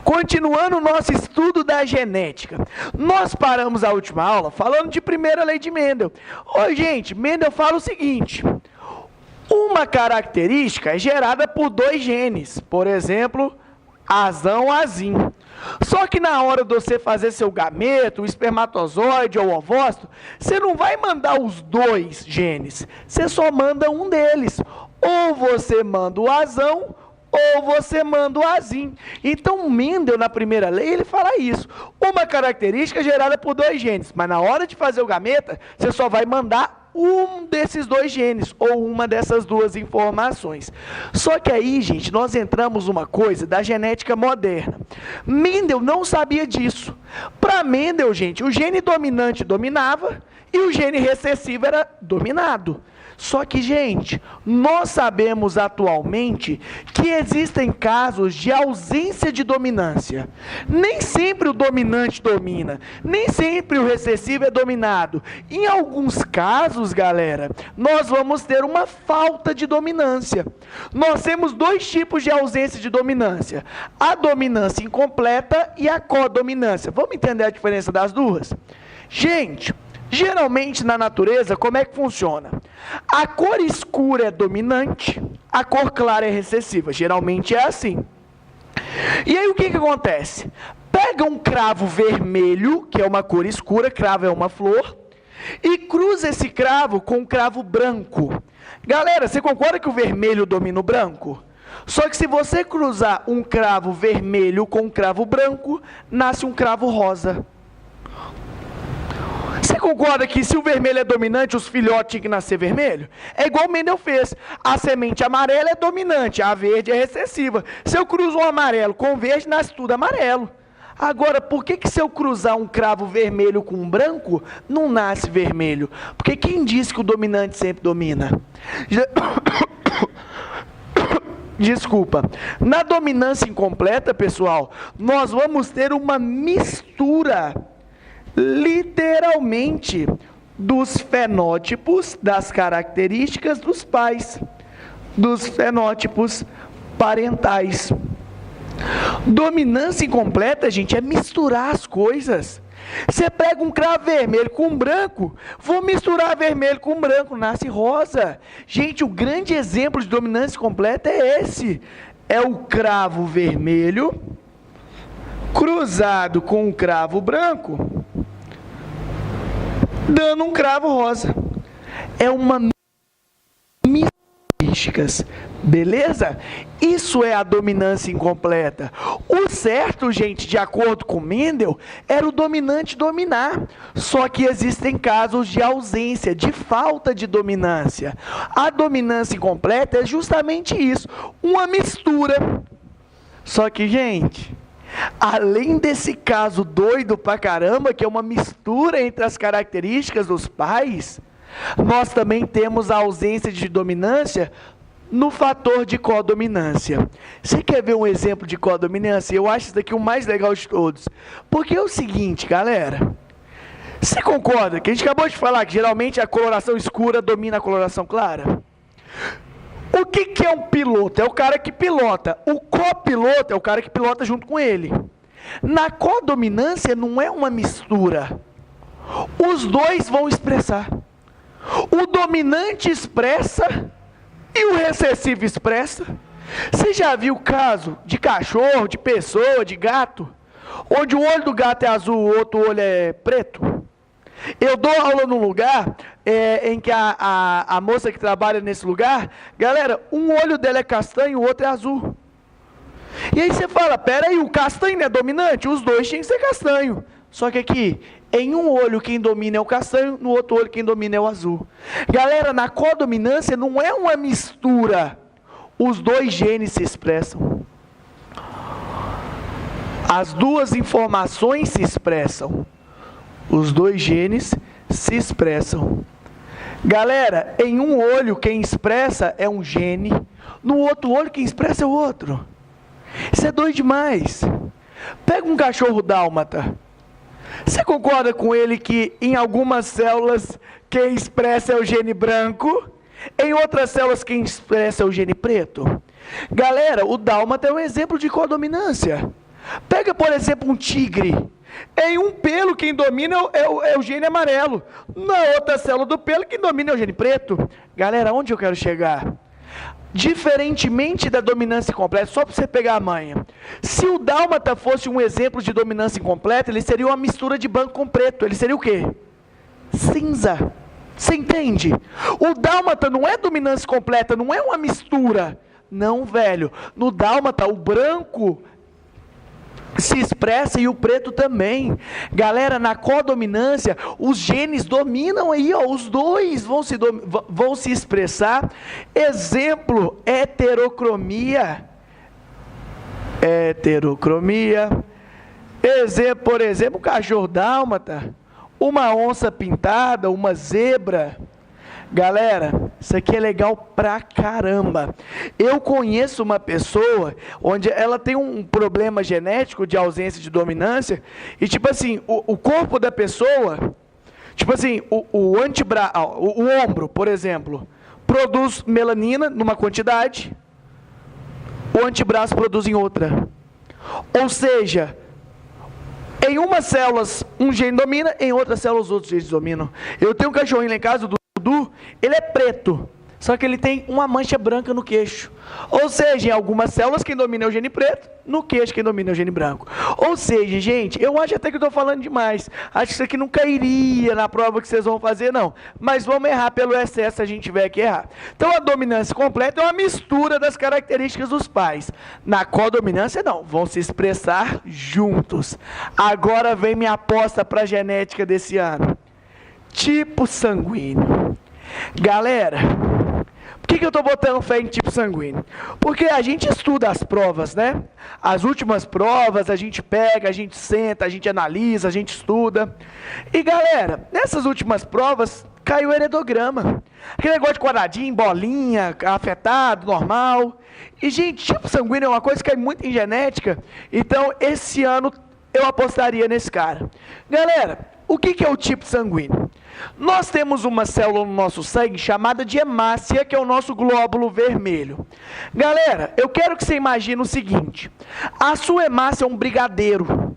Continuando o nosso estudo da genética, nós paramos a última aula falando de primeira lei de Mendel. Gente, Mendel fala o seguinte: uma característica é gerada por dois genes, por exemplo, azão, azim. Só que na hora de você fazer seu gameto, o espermatozoide ou o ovócito, você não vai mandar os dois genes, você só manda um deles. Ou você manda o azão, ou você manda o azim. Então, Mendel, na primeira lei, ele fala isso. Uma característica gerada por dois genes, mas na hora de fazer o gameta, você só vai mandar um desses dois genes, ou uma dessas duas informações. Só que aí, gente, nós entramos numa coisa da genética moderna. Mendel não sabia disso. Para Mendel, gente, o gene dominante dominava e o gene recessivo era dominado. Só que, gente, nós sabemos atualmente que existem casos de ausência de dominância. Nem sempre o dominante domina, nem sempre o recessivo é dominado. Em alguns casos, galera, nós vamos ter uma falta de dominância. Nós temos dois tipos de ausência de dominância: a dominância incompleta e a codominância. Vamos entender a diferença das duas? Gente, geralmente na natureza, como é que funciona? A cor escura é dominante, a cor clara é recessiva. Geralmente é assim. E aí o que acontece? Pega um cravo vermelho, que é uma cor escura, cravo é uma flor, e cruza esse cravo com um cravo branco. Galera, você concorda que o vermelho domina o branco? Só que se você cruzar um cravo vermelho com um cravo branco, nasce um cravo rosa. Você concorda que se o vermelho é dominante, os filhotes tinham que nascer vermelho? É igual o Mendel fez. A semente amarela é dominante, a verde é recessiva. Se eu cruzo um amarelo com o verde, nasce tudo amarelo. Agora, por que se eu cruzar um cravo vermelho com um branco, não nasce vermelho? Porque quem disse que o dominante sempre domina? Desculpa. Na dominância incompleta, pessoal, nós vamos ter uma mistura, literalmente, dos fenótipos, das características dos pais, dos fenótipos parentais. Dominância incompleta, gente, é misturar as coisas. Você pega um cravo vermelho com branco, vou misturar vermelho com branco, nasce rosa. Gente, o grande exemplo de dominância completa é esse. É o cravo vermelho cruzado com um cravo branco, dando um cravo rosa. É uma místicas, beleza? Isso é a dominância incompleta. O certo, gente, de acordo com Mendel, era o dominante dominar. Só que existem casos de ausência, de falta de dominância. A dominância incompleta é justamente isso, uma mistura. Só que, gente, além desse caso doido pra caramba, que é uma mistura entre as características dos pais, nós também temos a ausência de dominância no fator de codominância. Você quer ver um exemplo de codominância? Eu acho isso daqui o mais legal de todos. Porque é o seguinte, galera. Você concorda que a gente acabou de falar que geralmente a coloração escura domina a coloração clara? O que é um piloto? É o cara que pilota. O copiloto é o cara que pilota junto com ele. Na codominância não é uma mistura. Os dois vão expressar. O dominante expressa e o recessivo expressa. Você já viu o caso de cachorro, de pessoa, de gato, onde o olho do gato é azul, o outro olho é preto? Eu dou aula num lugar em que a moça que trabalha nesse lugar, galera, um olho dela é castanho, o outro é azul. E aí você fala, peraí, o castanho não é dominante? Os dois tinham que ser castanho. Só que aqui, em um olho quem domina é o castanho, no outro olho quem domina é o azul. Galera, na codominância não é uma mistura. Os dois genes se expressam. As duas informações se expressam. Os dois genes se expressam. Galera, em um olho quem expressa é um gene, no outro olho quem expressa é o outro. Isso é doido demais. Pega um cachorro dálmata. Você concorda com ele que em algumas células quem expressa é o gene branco, em outras células quem expressa é o gene preto? Galera, o dálmata é um exemplo de codominância. Pega, por exemplo, um tigre. Em um pelo, quem domina é o gene amarelo. Na outra célula do pelo, quem domina é o gene preto. Galera, onde eu quero chegar? Diferentemente da dominância incompleta, só para você pegar a manha. Se o dálmata fosse um exemplo de dominância incompleta, ele seria uma mistura de branco com preto. Ele seria o quê? Cinza. Você entende? O dálmata não é dominância completa, não é uma mistura. Não, velho. No dálmata, o branco se expressa e o preto também. Galera, na codominância, os genes dominam aí, ó, os dois vão se expressar. Exemplo, heterocromia. Exemplo, por exemplo, um cachorro dálmata, uma onça pintada, uma zebra. Galera, isso aqui é legal pra caramba. Eu conheço uma pessoa onde ela tem um problema genético de ausência de dominância e tipo assim, o corpo da pessoa, tipo assim, o ombro, por exemplo, produz melanina numa quantidade, o antebraço produz em outra. Ou seja, em umas células um gene domina, em outras células outros genes dominam. Eu tenho um cachorrinho lá em casa, ele é preto, só que ele tem uma mancha branca no queixo. Ou seja, em algumas células quem domina é o gene preto, no queixo quem domina é o gene branco. Ou seja, gente, eu acho até que eu estou falando demais. Acho que isso aqui não cairia na prova que vocês vão fazer, não. Mas vamos errar pelo excesso se a gente tiver que errar. Então a dominância completa é uma mistura das características dos pais. Na codominância, não. Vão se expressar juntos. Agora vem minha aposta para a genética desse ano. Tipo sanguíneo. Galera, por que eu estou botando fé em tipo sanguíneo? Porque a gente estuda as provas, né? As últimas provas, a gente pega, a gente senta, a gente analisa, a gente estuda. E galera, nessas últimas provas, caiu o heredograma. Aquele negócio de quadradinho, bolinha, afetado, normal. E gente, tipo sanguíneo é uma coisa que cai muito em genética. Então, esse ano, eu apostaria nesse cara. Galera, o que é o tipo sanguíneo? Nós temos uma célula no nosso sangue chamada de hemácia, que é o nosso glóbulo vermelho. Galera, eu quero que você imagine o seguinte: a sua hemácia é um brigadeiro.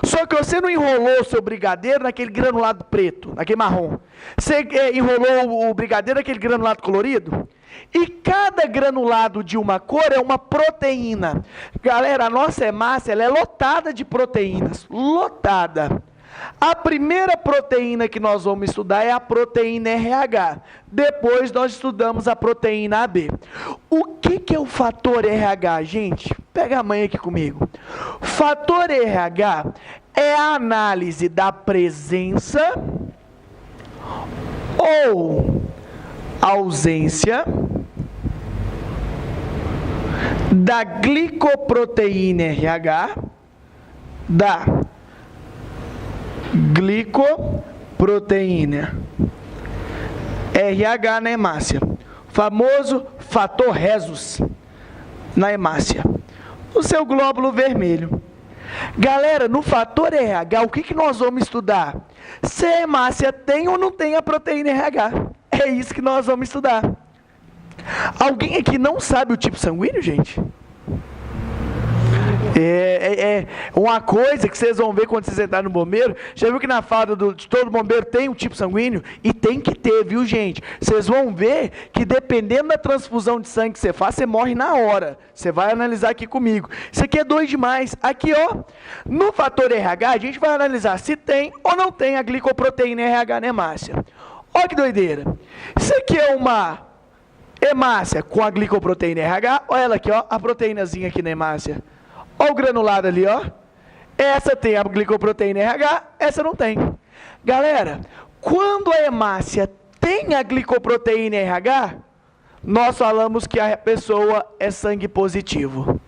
Só que você não enrolou o seu brigadeiro naquele granulado preto, naquele marrom. Você enrolou o brigadeiro naquele granulado colorido? E cada granulado de uma cor é uma proteína. Galera, a nossa hemácia ela é lotada de proteínas. Lotada. A primeira proteína que nós vamos estudar é a proteína RH. Depois nós estudamos a proteína AB. O que é o fator RH, gente? Pega a mãe aqui comigo. Fator RH é a análise da presença ou ausência da glicoproteína RH, glicoproteína RH na hemácia, famoso fator Rhesus na hemácia, o seu glóbulo vermelho. Galera, no fator RH, o que nós vamos estudar? Se a hemácia tem ou não tem a proteína RH. É isso que nós vamos estudar. Alguém aqui não sabe o tipo sanguíneo, gente? É uma coisa que vocês vão ver quando vocês entrarem no bombeiro. Já viu que na fala de todo bombeiro tem um tipo sanguíneo? E tem que ter, viu, gente? Vocês vão ver que dependendo da transfusão de sangue que você faz, você morre na hora. Você vai analisar aqui comigo. Isso aqui é doido demais. Aqui, ó, no fator RH, a gente vai analisar se tem ou não tem a glicoproteína RH na hemácia. Olha que doideira. Isso aqui é uma hemácia com a glicoproteína RH. Olha ela aqui, ó, a proteínazinha aqui na hemácia. Olha o granulado ali, ó. Essa tem a glicoproteína RH, essa não tem. Galera, quando a hemácia tem a glicoproteína RH, nós falamos que a pessoa é sangue positivo.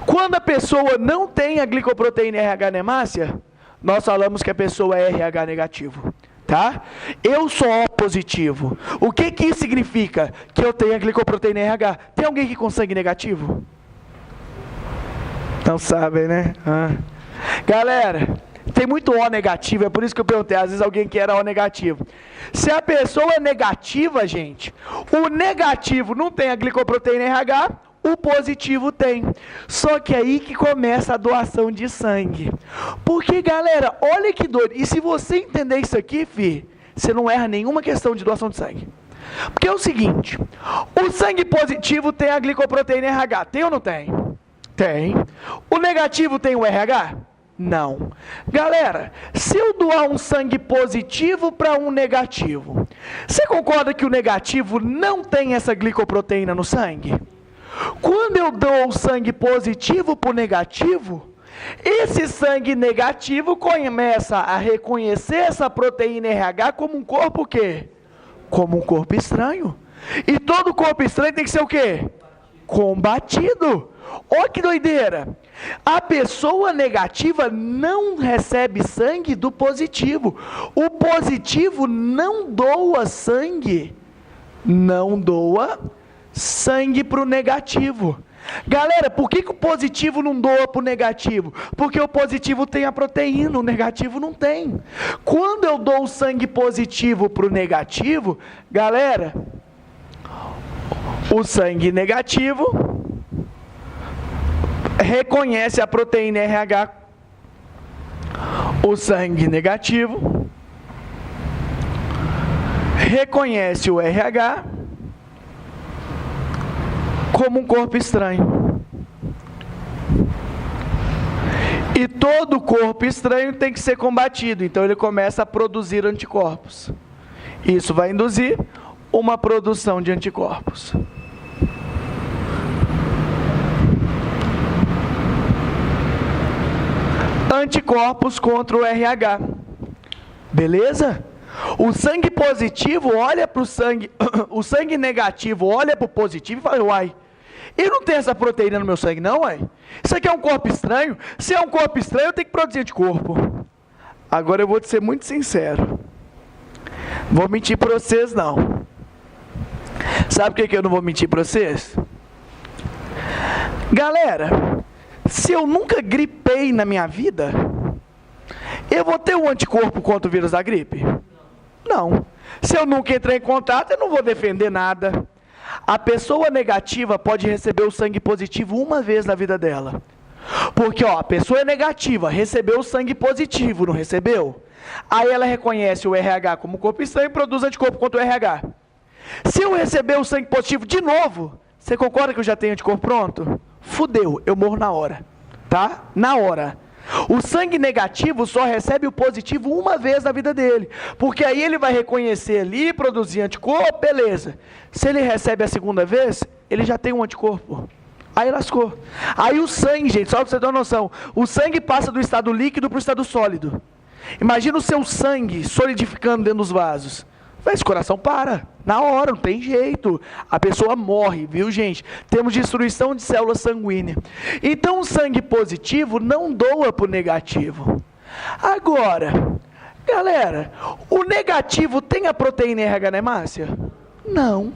Quando a pessoa não tem a glicoproteína RH na hemácia, nós falamos que a pessoa é RH negativo. Tá? Eu sou O positivo. O que isso significa? Que eu tenho a glicoproteína RH. Tem alguém que com sangue negativo? Não sabem, né? Galera, tem muito O negativo, é por isso que eu perguntei, às vezes alguém que era O negativo. Se a pessoa é negativa, gente, o negativo não tem a glicoproteína RH, o positivo tem. Só que aí que começa a doação de sangue. Porque, galera, olha que doido. E se você entender isso aqui, você não erra nenhuma questão de doação de sangue. Porque é o seguinte, o sangue positivo tem a glicoproteína RH, tem ou não tem? Tem. O negativo tem o RH? Não. Galera, se eu doar um sangue positivo para um negativo, você concorda que o negativo não tem essa glicoproteína no sangue? Quando eu dou o sangue positivo para o negativo, esse sangue negativo começa a reconhecer essa proteína RH como um corpo o quê? Como um corpo estranho. E todo corpo estranho tem que ser o quê? Combatido. Olha que doideira. A pessoa negativa não recebe sangue do positivo. O positivo não doa sangue. Não doa sangue para o negativo. Galera, por que o positivo não doa para o negativo? Porque o positivo tem a proteína, o negativo não tem. Quando eu dou o sangue positivo para o negativo, galera, o sangue negativo reconhece a proteína RH. O sangue negativo reconhece o RH como um corpo estranho. E todo corpo estranho tem que ser combatido. Então ele começa a produzir anticorpos. Isso vai induzir uma produção de anticorpos. Anticorpos contra o RH. Beleza? O sangue positivo olha para o sangue, o sangue negativo olha para o positivo e fala, uai, eu não tenho essa proteína no meu sangue não, uai. Isso aqui é um corpo estranho? Se é um corpo estranho, eu tenho que produzir anticorpo. Agora eu vou te ser muito sincero. Vou mentir para vocês não. Sabe por que eu não vou mentir para vocês? Galera, se eu nunca gripei na minha vida, eu vou ter um anticorpo contra o vírus da gripe? Não. Se eu nunca entrei em contato, eu não vou defender nada. A pessoa negativa pode receber o sangue positivo uma vez na vida dela. Porque, a pessoa é negativa, recebeu o sangue positivo, não recebeu? Aí ela reconhece o RH como corpo estranho e produz anticorpo contra o RH. Se eu receber o sangue positivo de novo, você concorda que eu já tenho anticorpo pronto? Fudeu, eu morro na hora, tá? Na hora. O sangue negativo só recebe o positivo uma vez na vida dele, porque aí ele vai reconhecer ali, produzir anticorpo, beleza. Se ele recebe a segunda vez, ele já tem um anticorpo. Aí lascou. Aí o sangue, gente, só para você ter uma noção, o sangue passa do estado líquido para o estado sólido. Imagina o seu sangue solidificando dentro dos vasos. Esse coração para, na hora, não tem jeito. A pessoa morre, viu, gente? Temos destruição de célula sanguínea. Então, o sangue positivo não doa para o negativo. Agora, galera, o negativo tem a proteína RH, né, Márcia? Não.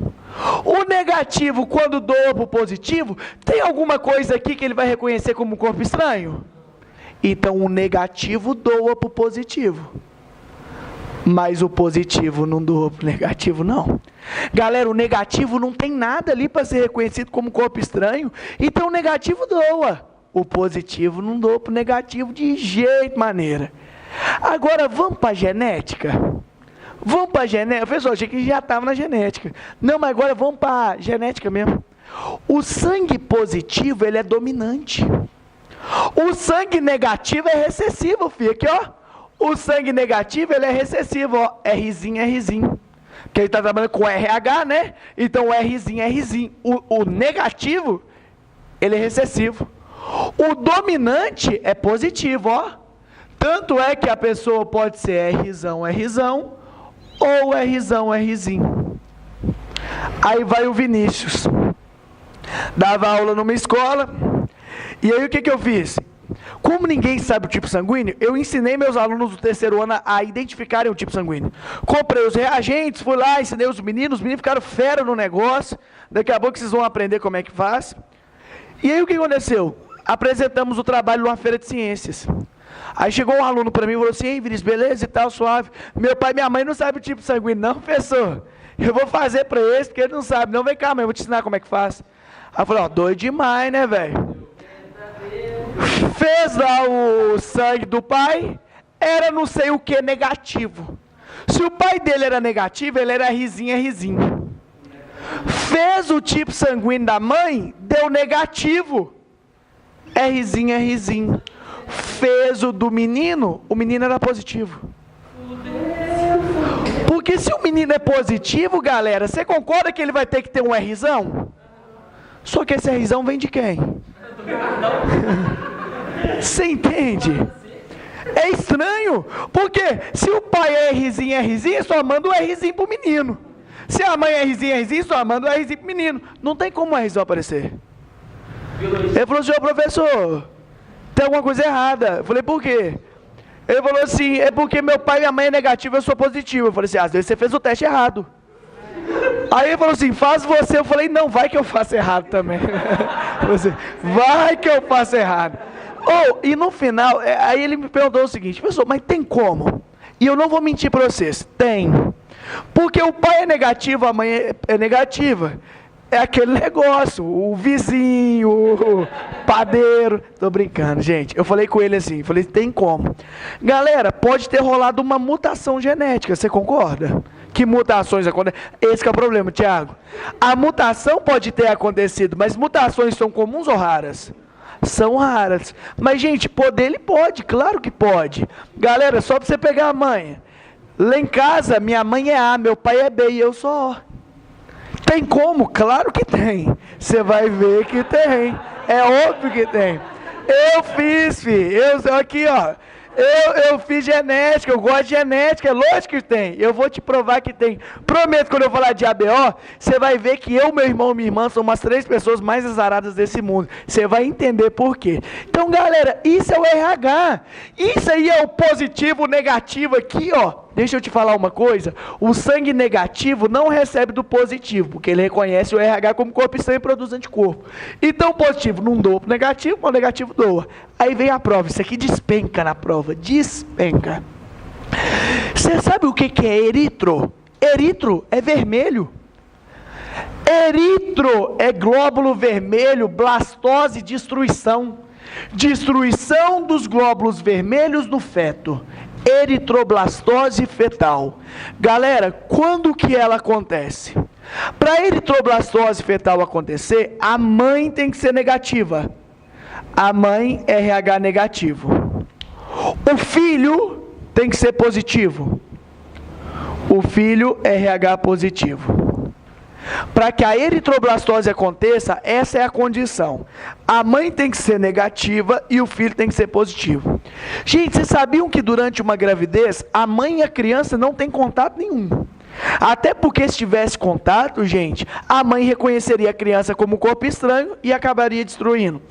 O negativo, quando doa para o positivo, tem alguma coisa aqui que ele vai reconhecer como um corpo estranho? Então, o negativo doa para o positivo. Mas o positivo não doa para o negativo, não. Galera, o negativo não tem nada ali para ser reconhecido como corpo estranho, então o negativo doa. O positivo não doa para o negativo de jeito maneira. Agora, vamos para a genética? Vamos para a genética? Pessoal, achei que já estava na genética. Não, mas agora vamos para a genética mesmo. O sangue positivo, ele é dominante. O sangue negativo é recessivo, filho. Aqui, ó. O sangue negativo, ele é recessivo, ó, Rzinho, Rzinho. Porque ele está trabalhando com RH, né? Então, o Rzinho, Rzinho. O negativo, ele é recessivo. O dominante é positivo, ó. Tanto é que a pessoa pode ser Rzão, Rzão, ou Rzão, Rzinho. Aí vai o Vinícius. Dava aula numa escola. E aí, o que eu fiz? Como ninguém sabe o tipo sanguíneo, eu ensinei meus alunos do terceiro ano a identificarem o tipo sanguíneo. Comprei os reagentes, fui lá, ensinei os meninos ficaram fera no negócio. Daqui a pouco vocês vão aprender como é que faz. E aí o que aconteceu? Apresentamos o trabalho numa feira de ciências. Aí chegou um aluno para mim e falou assim, ei, Vinícius, beleza e tal, suave. Meu pai e minha mãe não sabem o tipo sanguíneo, não, professor. Eu vou fazer para eles, porque eles não sabem. Não, vem cá, mãe, eu vou te ensinar como é que faz. Aí eu falei, ó, doido demais, né, velho? Fez lá o sangue do pai, era não sei o que negativo. Se o pai dele era negativo, ele era risinho. Fez o tipo sanguíneo da mãe, deu negativo. É risinho. Fez o do menino, o menino era positivo. Porque se o menino é positivo, galera, você concorda que ele vai ter que ter um Rzão? Só que esse Rzão vem de quem? Você entende? É estranho, porque se o pai é Rzinho, só manda o Rzinho pro menino. Se a mãe é Rzinho, só manda o Rzinho pro menino. Não tem como o Rzão aparecer. Ele falou assim, ô professor, tem alguma coisa errada. Eu falei, por quê? Ele falou assim, é porque meu pai e minha mãe é negativo, eu sou positivo. Eu falei assim, às vezes você fez o teste errado. Aí ele falou assim, faz você. Eu falei, não, vai que eu faço errado também. Vai que eu faço errado. E no final, aí ele me perguntou o seguinte, professor, mas tem como? E eu não vou mentir para vocês, tem. Porque o pai é negativo, a mãe é negativa. É aquele negócio, o vizinho, o padeiro. Tô brincando, gente. Eu falei com ele assim, falei, tem como. Galera, pode ter rolado uma mutação genética, você concorda? Que mutações acontecem? Esse que é o problema, Tiago. A mutação pode ter acontecido, mas mutações são comuns ou raras? São raras. Mas, gente, poder ele pode, claro que pode. Galera, só pra você pegar a mãe. Lá em casa, minha mãe é A, meu pai é B e eu sou O. Tem como? Claro que tem. Você vai ver que tem. É óbvio que tem. Eu fiz, filho. Aqui, ó. Eu fiz genética, eu gosto de genética, é lógico que tem. Eu vou te provar que tem. Prometo, quando eu falar de ABO, você vai ver que eu, meu irmão e minha irmã são umas 3 pessoas mais azaradas desse mundo. Você vai entender por quê. Então, galera, isso é o RH. Isso aí é o positivo, o negativo aqui, ó. Deixa eu te falar uma coisa. O sangue negativo não recebe do positivo, porque ele reconhece o RH como corpo estranho e produz anticorpo. Então, o positivo não doa pro negativo, mas o negativo doa. Aí vem a prova. Isso aqui despenca na prova. Despenca. Você sabe o que é eritro? Eritro é vermelho. Eritro é glóbulo vermelho, blastose, destruição. Destruição dos glóbulos vermelhos no feto. Eritroblastose fetal. Galera, quando que ela acontece? Para a eritroblastose fetal acontecer, a mãe tem que ser negativa. A mãe é RH negativo. O filho tem que ser positivo. O filho é RH positivo. Para que a eritroblastose aconteça, essa é a condição. A mãe tem que ser negativa e o filho tem que ser positivo. Gente, vocês sabiam que durante uma gravidez, a mãe e a criança não têm contato nenhum? Até porque se tivesse contato, gente, a mãe reconheceria a criança como um corpo estranho e acabaria destruindo.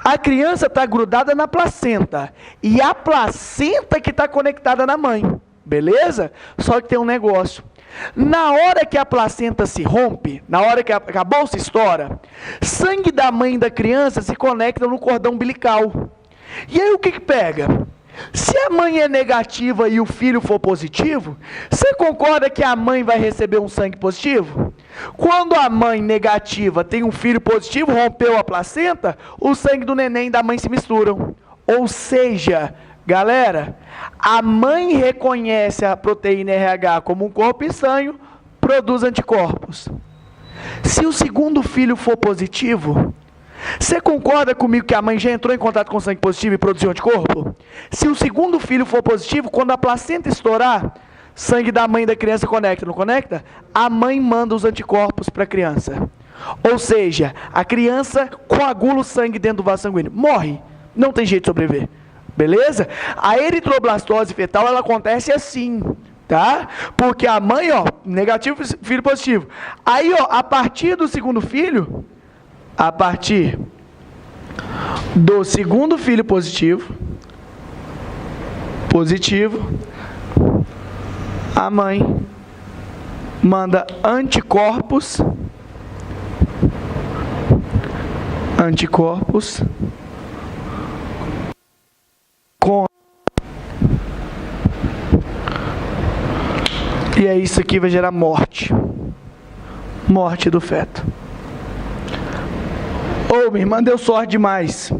A criança está grudada na placenta e a placenta que está conectada na mãe, beleza? Só que tem um negócio. Na hora que a placenta se rompe, na hora que a bolsa estoura, sangue da mãe e da criança se conecta no cordão umbilical. E aí o que pega? Se a mãe é negativa e o filho for positivo, você concorda que a mãe vai receber um sangue positivo? Quando a mãe negativa tem um filho positivo, rompeu a placenta, o sangue do neném e da mãe se misturam. Ou seja, galera, a mãe reconhece a proteína RH como um corpo estranho, produz anticorpos. Se o segundo filho for positivo, você concorda comigo que a mãe já entrou em contato com sangue positivo e produziu anticorpo? Se o segundo filho for positivo, quando a placenta estourar, sangue da mãe e da criança conecta, não conecta? A mãe manda os anticorpos para a criança. Ou seja, a criança coagula o sangue dentro do vaso sanguíneo. Morre. Não tem jeito de sobreviver. Beleza? A eritroblastose fetal, ela acontece assim, tá? Porque a mãe, ó, negativo, filho positivo. Aí, ó, a partir do segundo filho, a partir do segundo filho positivo, a mãe manda anticorpos com, e aí isso aqui vai gerar morte do feto. Ô, minha irmã deu sorte demais.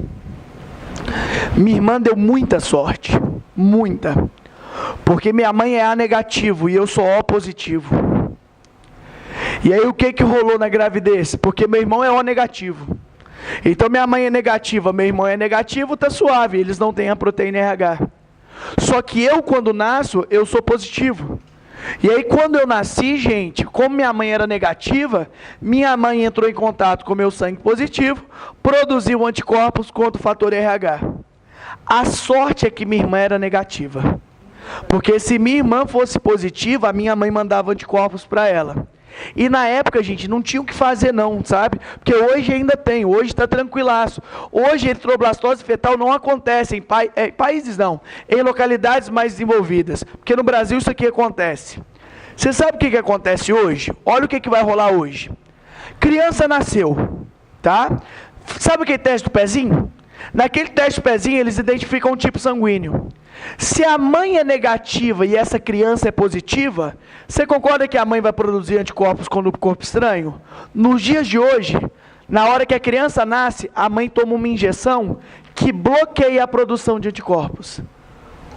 Minha irmã deu muita sorte. Muita. Porque minha mãe é A negativo e eu sou O positivo. E aí o que rolou na gravidez? Porque meu irmão é O negativo. Então minha mãe é negativa, meu irmão é negativo, tá suave, eles não têm a proteína RH. Só que eu, quando nasço, eu sou positivo. E aí quando eu nasci, gente, como minha mãe era negativa, minha mãe entrou em contato com meu sangue positivo, produziu anticorpos contra o fator RH. A sorte é que minha irmã era negativa. Porque se minha irmã fosse positiva, a minha mãe mandava anticorpos para ela. E na época, gente, não tinha o que fazer não, sabe? Porque hoje ainda tem, hoje está tranquilaço. Hoje eritroblastose fetal não acontece em países não, em localidades mais desenvolvidas. Porque no Brasil isso aqui acontece. Você sabe o que acontece hoje? Olha o que vai rolar hoje. Criança nasceu, tá? Sabe aquele teste do pezinho? Naquele teste do pezinho eles identificam um tipo sanguíneo. Se a mãe é negativa e essa criança é positiva, você concorda que a mãe vai produzir anticorpos contra o corpo estranho? Nos dias de hoje, na hora que a criança nasce, a mãe toma uma injeção que bloqueia a produção de anticorpos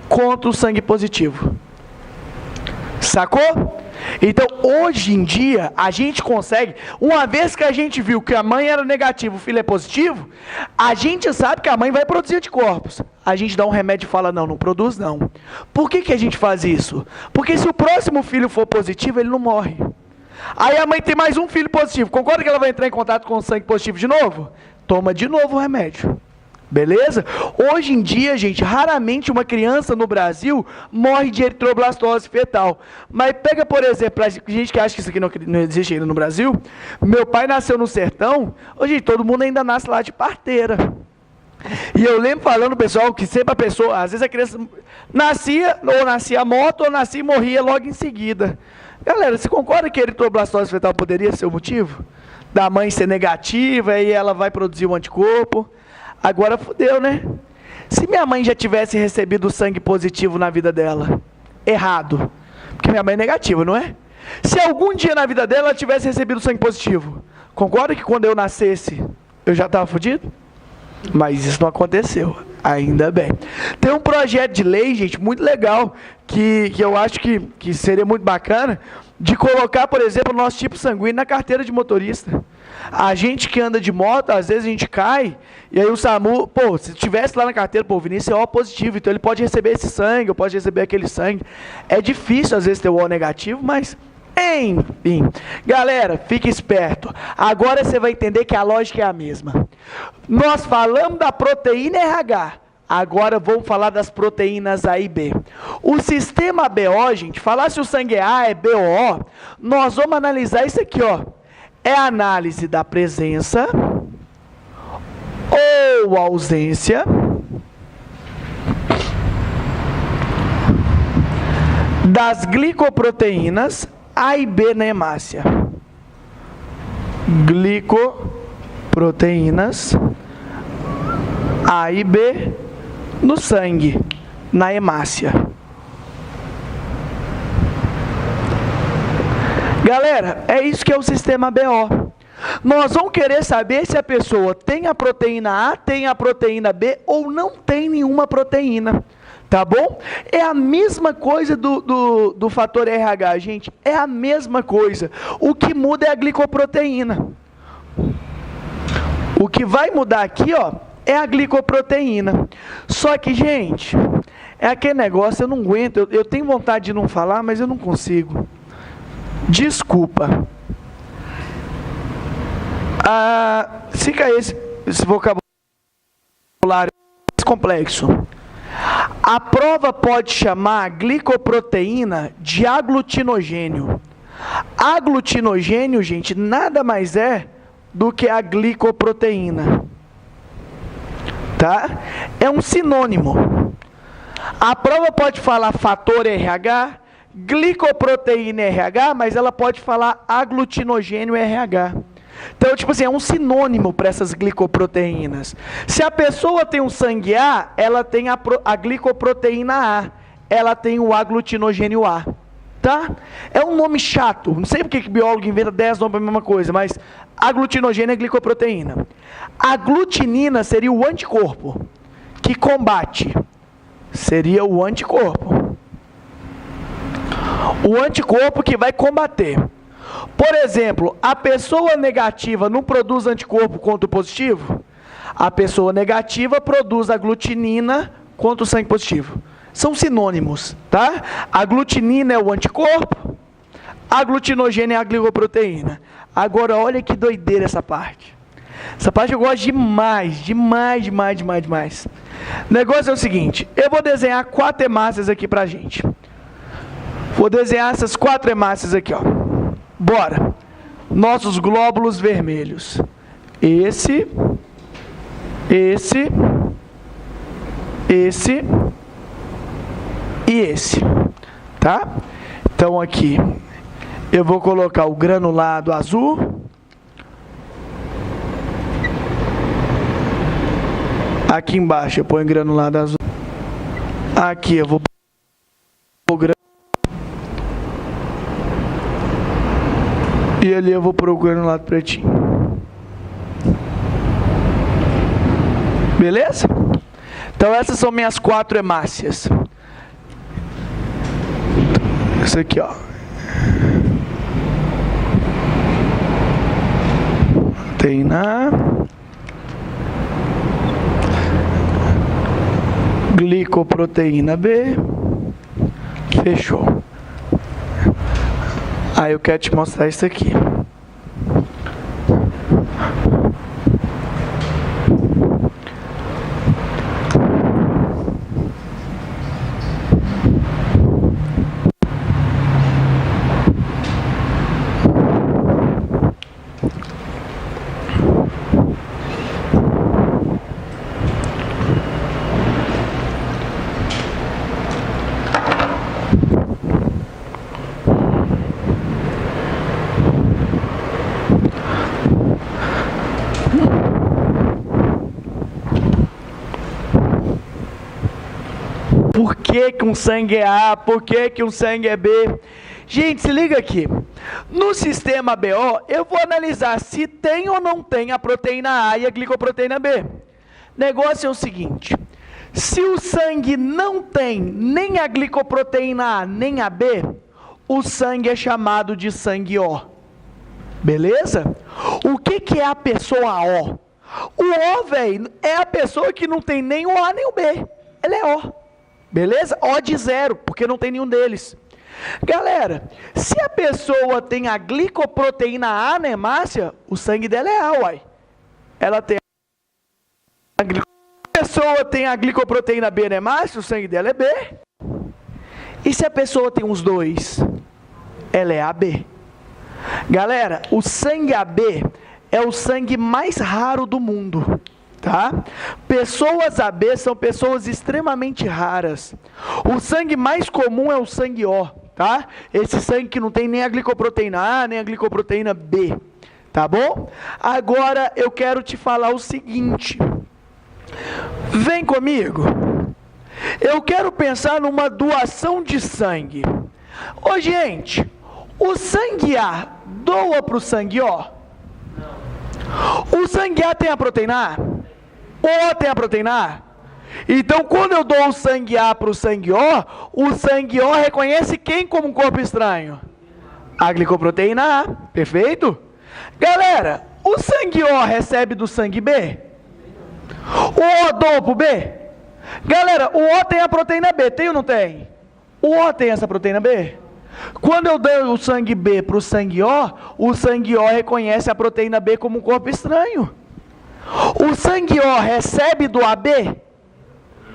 contra o sangue positivo. Sacou? Então, hoje em dia, a gente consegue, uma vez que a gente viu que a mãe era negativa, o filho é positivo, a gente sabe que a mãe vai produzir anticorpos. A gente dá um remédio e fala, não produz não. Por que a gente faz isso? Porque se o próximo filho for positivo, ele não morre. Aí a mãe tem mais um filho positivo, concorda que ela vai entrar em contato com o sangue positivo de novo? Toma de novo o remédio. Beleza? Hoje em dia, gente, raramente uma criança no Brasil morre de eritroblastose fetal. Mas pega, por exemplo, a gente que acha que isso aqui não existe ainda no Brasil. Meu pai nasceu no sertão. Hoje todo mundo ainda nasce lá de parteira. E eu lembro falando, pessoal, que sempre a pessoa, às vezes a criança nascia morta, ou nascia e morria logo em seguida. Galera, você concorda que a eritroblastose fetal poderia ser o motivo? Da mãe ser negativa e ela vai produzir um anticorpo? Agora fudeu, né? Se minha mãe já tivesse recebido sangue positivo na vida dela, errado, porque minha mãe é negativa, não é? Se algum dia na vida dela ela tivesse recebido sangue positivo, concorda que quando eu nascesse, eu já estava fudido? Mas isso não aconteceu, ainda bem. Tem um projeto de lei, gente, muito legal, que eu acho que seria muito bacana, de colocar, por exemplo, o nosso tipo sanguíneo na carteira de motorista. A gente que anda de moto, às vezes a gente cai, e aí o SAMU, se tivesse lá na carteira, o Vinícius é O positivo, então ele pode receber esse sangue, ou pode receber aquele sangue. É difícil, às vezes, ter o O negativo, mas, enfim. Galera, fique esperto. Agora você vai entender que a lógica é a mesma. Nós falamos da proteína RH. Agora vamos falar das proteínas A e B. O sistema BO, gente, falar se o sangue é A, é B ou O, nós vamos analisar isso aqui, ó. É a análise da presença ou ausência das glicoproteínas A e B na hemácia. Glicoproteínas A e B no sangue, na hemácia. Galera, é isso que é o sistema BO. Nós vamos querer saber se a pessoa tem a proteína A, tem a proteína B ou não tem nenhuma proteína. Tá bom? É a mesma coisa do fator RH, gente. É a mesma coisa. O que muda é a glicoproteína. O que vai mudar aqui, ó, é a glicoproteína. Só que, gente, é aquele negócio, eu não aguento. Eu tenho vontade de não falar, mas eu não consigo. Desculpa. Fica esse vocabulário mais complexo. A prova pode chamar a glicoproteína de aglutinogênio. Aglutinogênio, gente, nada mais é do que a glicoproteína. Tá? É um sinônimo. A prova pode falar fator RH, glicoproteína RH, mas ela pode falar aglutinogênio RH. Então, tipo assim, é um sinônimo para essas glicoproteínas. Se a pessoa tem um sangue A, ela tem a glicoproteína A. Ela tem o aglutinogênio A. tá? É um nome chato. Não sei porque que biólogo inventa 10 nomes para a mesma coisa, mas aglutinogênio é glicoproteína. A glutinina seria o anticorpo que combate. Seria o anticorpo. O anticorpo que vai combater. Por exemplo, a pessoa negativa não produz anticorpo contra o positivo? A pessoa negativa produz a glutinina contra o sangue positivo. São sinônimos, tá? A glutinina é o anticorpo, a glutinogênio é a glicoproteína. Agora, olha que doideira essa parte. Essa parte eu gosto demais, demais. O negócio é o seguinte, eu vou desenhar 4 hemácias aqui pra gente. Vou desenhar essas 4 hemácias aqui, ó. Bora. Nossos glóbulos vermelhos. Esse e esse, tá? Então aqui eu vou colocar o granulado azul. Aqui embaixo eu ponho granulado azul. Aqui eu vou pôr granulado. E ali eu vou pôr o granulado pretinho. Beleza? Então essas são minhas 4 hemácias. Isso aqui, ó. Tem na glicoproteína B. Fechou. Aí eu quero te mostrar isso aqui. Por que que um sangue é A? Por que que um sangue é B? Gente, se liga aqui. No sistema BO, eu vou analisar se tem ou não tem a proteína A e a glicoproteína B. Negócio é o seguinte. Se o sangue não tem nem a glicoproteína A nem a B, o sangue é chamado de sangue O. Beleza? O que que é a pessoa O? O O, velho, é a pessoa que não tem nem o A nem o B. Ela é O. Beleza? O de 0, porque não tem nenhum deles. Galera, se a pessoa tem a glicoproteína A na hemácia, o sangue dela é A, uai. Ela tem a pessoa tem a glicoproteína B na hemácia, o sangue dela é B. E se a pessoa tem os dois, ela é AB. Galera, o sangue AB é o sangue mais raro do mundo. Tá? Pessoas AB são pessoas extremamente raras. O sangue mais comum é o sangue O, tá? Esse sangue que não tem nem a glicoproteína A, nem a glicoproteína B, tá bom? Agora eu quero te falar o seguinte. Vem comigo. Eu quero pensar numa doação de sangue. Ô, gente, o sangue A doa para o sangue O? O sangue A tem a proteína A? O O tem a proteína A? Então, quando eu dou o sangue A para o sangue O reconhece quem como um corpo estranho? A glicoproteína A, perfeito? Galera, o sangue O recebe do sangue B? O O doa para o B? Galera, o O tem a proteína B, tem ou não tem? O O tem essa proteína B? Quando eu dou o sangue B para o sangue O reconhece a proteína B como um corpo estranho. O sangue O recebe do AB?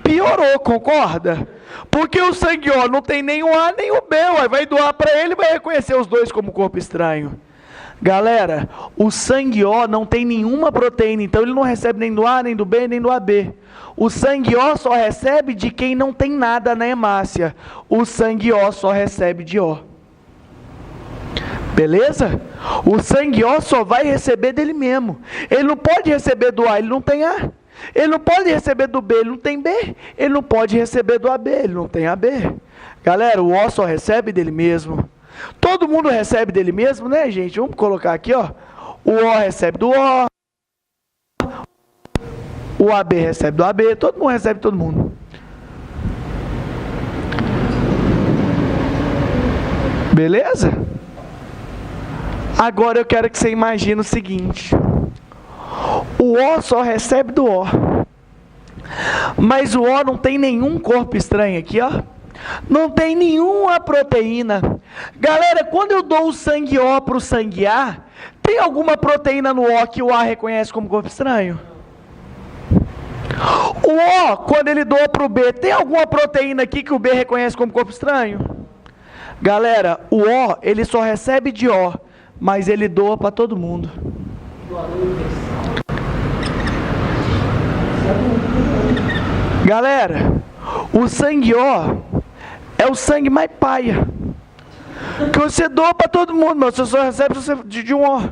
Piorou, concorda? Porque o sangue O não tem nem o A nem o B, vai doar para ele e vai reconhecer os dois como corpo estranho. Galera, o sangue O não tem nenhuma proteína, então ele não recebe nem do A, nem do B, nem do AB. O sangue O só recebe de quem não tem nada na hemácia. O sangue O só recebe de O. Beleza? O sangue O só vai receber dele mesmo. Ele não pode receber do A, ele não tem A. Ele não pode receber do B, ele não tem B. Ele não pode receber do AB, ele não tem AB. Galera, o O só recebe dele mesmo. Todo mundo recebe dele mesmo, né, gente? Vamos colocar aqui, ó. O O recebe do O. O AB recebe do AB. Todo mundo recebe de todo mundo. Beleza? Agora eu quero que você imagine o seguinte. O O só recebe do O. Mas o O não tem nenhum corpo estranho aqui, ó. Não tem nenhuma proteína. Galera, quando eu dou o sangue O para o sangue A, tem alguma proteína no O que o A reconhece como corpo estranho? O O, quando ele doa para o B, tem alguma proteína aqui que o B reconhece como corpo estranho? Galera, o O, ele só recebe de O, mas ele doa para todo mundo. Galera, o sangue O é o sangue mais paia. Que você doa para todo mundo, mas você só recebe de um O.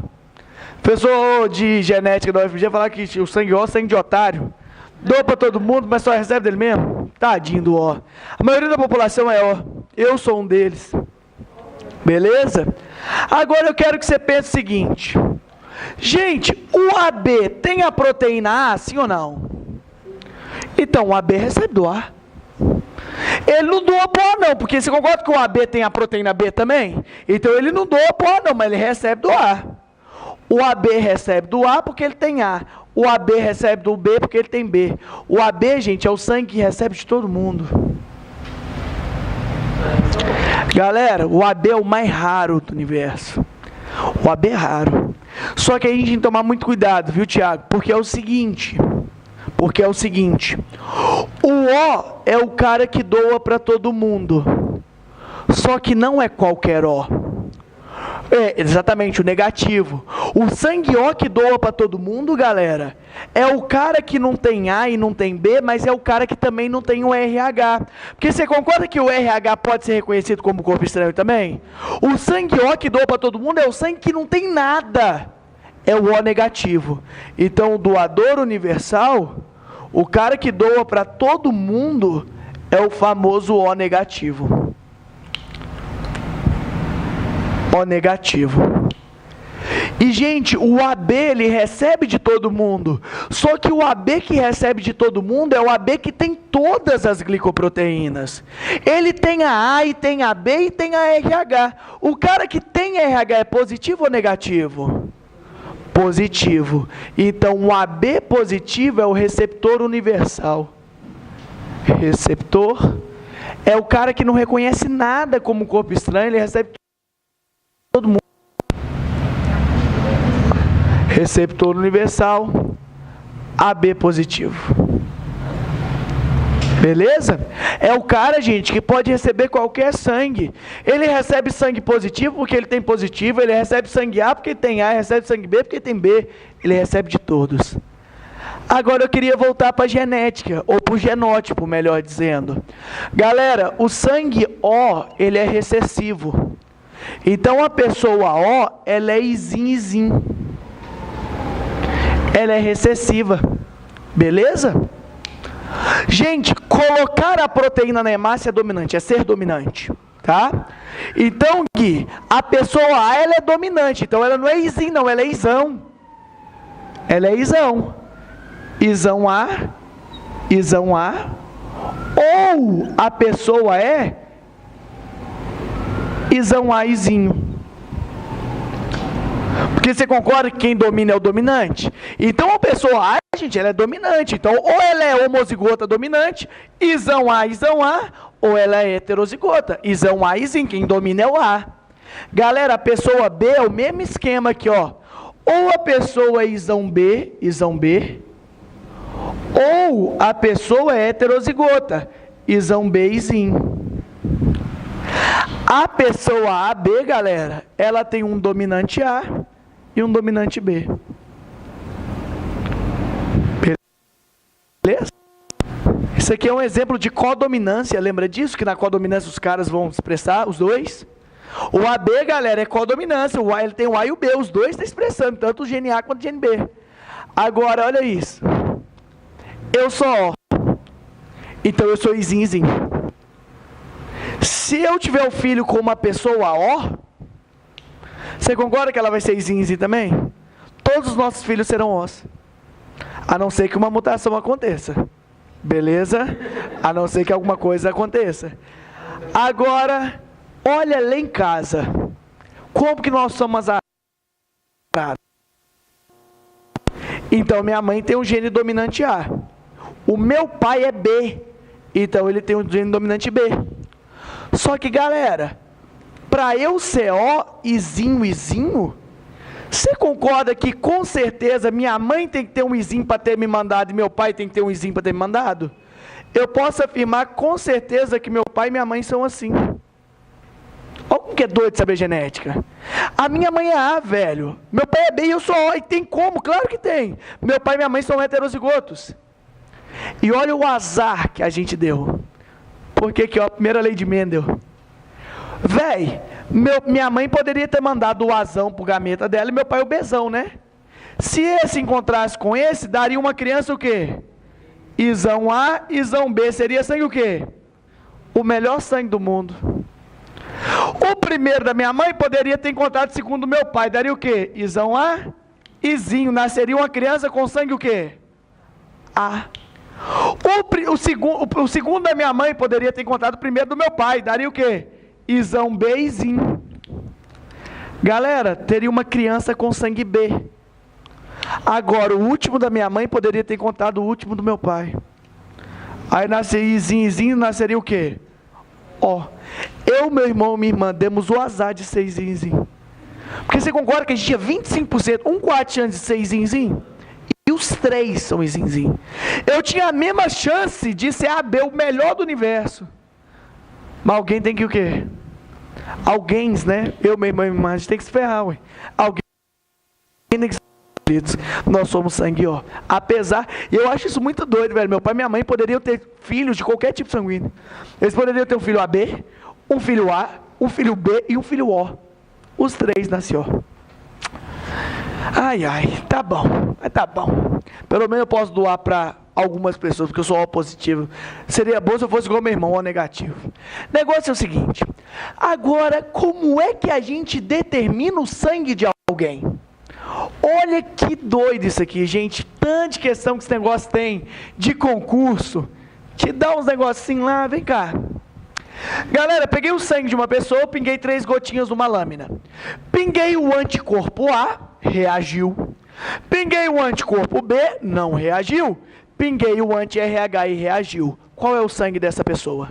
Professor de genética da UFG falar que o sangue O é sangue de otário. Doa para todo mundo, mas só recebe dele mesmo. Tadinho do O. A maioria da população é O. Eu sou um deles. Beleza? Agora eu quero que você pense o seguinte. Gente, o AB tem a proteína A, sim ou não? Então o AB recebe do A. Ele não doa pro A não, porque você concorda que o AB tem a proteína B também? Então ele não doa pro A não, mas ele recebe do A. O AB recebe do A porque ele tem A. O AB recebe do B porque ele tem B. O AB, gente, é o sangue que recebe de todo mundo. Galera, o AB é o mais raro do universo. O AB é raro. Só que aí a gente tem que tomar muito cuidado, viu, Tiago? Porque é o seguinte... o O é o cara que doa para todo mundo. Só que não é qualquer O. É, exatamente, o negativo. O sangue O que doa para todo mundo, galera, é o cara que não tem A e não tem B, mas é o cara que também não tem o RH. Porque você concorda que o RH pode ser reconhecido como corpo estranho também? O sangue O que doa para todo mundo é o sangue que não tem nada. É o O negativo. Então, o doador universal, o cara que doa para todo mundo, é o famoso O negativo. O negativo. E, gente, o AB, ele recebe de todo mundo. Só que o AB que recebe de todo mundo é o AB que tem todas as glicoproteínas. Ele tem a A, e tem a B, e tem a RH. O cara que tem RH é positivo ou negativo? Positivo. Então, o AB positivo é o receptor universal. Receptor é o cara que não reconhece nada como corpo estranho, ele recebe todo mundo. Receptor universal, AB positivo. Beleza? É o cara, gente, que pode receber qualquer sangue. Ele recebe sangue positivo porque ele tem positivo, ele recebe sangue A porque ele tem A, recebe sangue B porque ele tem B, ele recebe de todos. Agora eu queria voltar para a genética, ou para o genótipo, melhor dizendo. Galera, o sangue O, ele é recessivo. Então a pessoa O, ela é ISIN. Ela é recessiva. Beleza? Gente, colocar a proteína na hemácia é dominante, é ser dominante, tá? Então, Gui, a pessoa A, ela é dominante, então ela não é ISIN não, ela é ISão. Ela é ISão. ISão A, ISão A, ou a pessoa é ISão A, ISinho. Porque você concorda que quem domina é o dominante? Então a pessoa A, gente, ela é dominante. Então, ou ela é homozigota dominante, ISão A, ou ela é heterozigota, ISão A, ISIN, quem domina é o A. Galera, a pessoa B é o mesmo esquema aqui, ó. Ou a pessoa é ISão B, ou a pessoa é heterozigota, ISão B, ISIN. A pessoa AB, galera, ela tem um dominante A e um dominante B. Beleza? Isso aqui é um exemplo de codominância, lembra disso? Que na codominância os caras vão expressar os dois? O AB, galera, é codominância, o A, ele tem o A e o B, os dois estão expressando, tanto o gene A quanto o gene B. Agora, olha isso. Eu sou O, então eu sou ISIN. Se eu tiver um filho com uma pessoa O, você concorda que ela vai ser Izinho também? Todos os nossos filhos serão Os. A não ser que uma mutação aconteça. Beleza? A não ser que alguma coisa aconteça. Agora, olha lá em casa. Como que nós somos a... Então, minha mãe tem um gene dominante A. O meu pai é B. Então, ele tem um gene dominante B. Só que, galera, para eu ser O, Izinho, você concorda que, com certeza, minha mãe tem que ter um Izinho para ter me mandado e meu pai tem que ter um Izinho para ter me mandado? Eu posso afirmar com certeza que meu pai e minha mãe são assim. Olha como que é doido saber genética. A minha mãe é A, velho. Meu pai é B e eu sou O. E tem como? Claro que tem. Meu pai e minha mãe são heterozigotos. E olha o azar que a gente deu. Porque aqui, ó, a primeira lei de Mendel. Véi, minha mãe poderia ter mandado o Azão pro gameta dela e meu pai o Bezão, né? Se esse encontrasse com esse, daria uma criança o quê? Izão A, Izão B. Seria sangue o quê? O melhor sangue do mundo. O primeiro da minha mãe poderia ter encontrado segundo meu pai. Daria o quê? Izão A, Izinho. Nasceria uma criança com sangue o quê? A. O segundo da minha mãe poderia ter encontrado o primeiro do meu pai. Daria o quê? Izão B, Izinho. Galera, teria uma criança com sangue B. Agora, o último da minha mãe poderia ter encontrado o último do meu pai. Aí nasceria Izinho, nasceria o quê? Ó, eu, meu irmão e minha irmã demos o azar de ser Izinho. Porque você concorda que a gente tinha 25%, um quarto de chance de ser Izinho? E os três são Izinho. Eu tinha a mesma chance de ser AB, o melhor do universo. Mas alguém tem que o quê? Alguém, né? Eu, meu irmão e minha irmã, a gente tem que se ferrar, ué. Alguém tem que ser feridos. Nós somos sangue, ó. Apesar, e eu acho isso muito doido, velho. Meu pai e minha mãe poderiam ter filhos de qualquer tipo sanguíneo. Eles poderiam ter um filho AB, um filho A, um filho B e um filho O. Os três nasceram. Ai, tá bom. Tá bom. Pelo menos eu posso doar para algumas pessoas, porque eu sou O positivo. Seria bom se eu fosse igual meu irmão, O negativo. O negócio é o seguinte. Agora, como é que a gente determina o sangue de alguém? Olha que doido isso aqui, gente. Tanta questão que esse negócio tem de concurso. Te dá uns negocinhos lá, vem cá. Galera, peguei o sangue de uma pessoa, pinguei 3 gotinhas numa lâmina. Pinguei o anticorpo A, reagiu. Pinguei o anticorpo B, não reagiu. Pinguei o anti-RH e reagiu. Qual é o sangue dessa pessoa?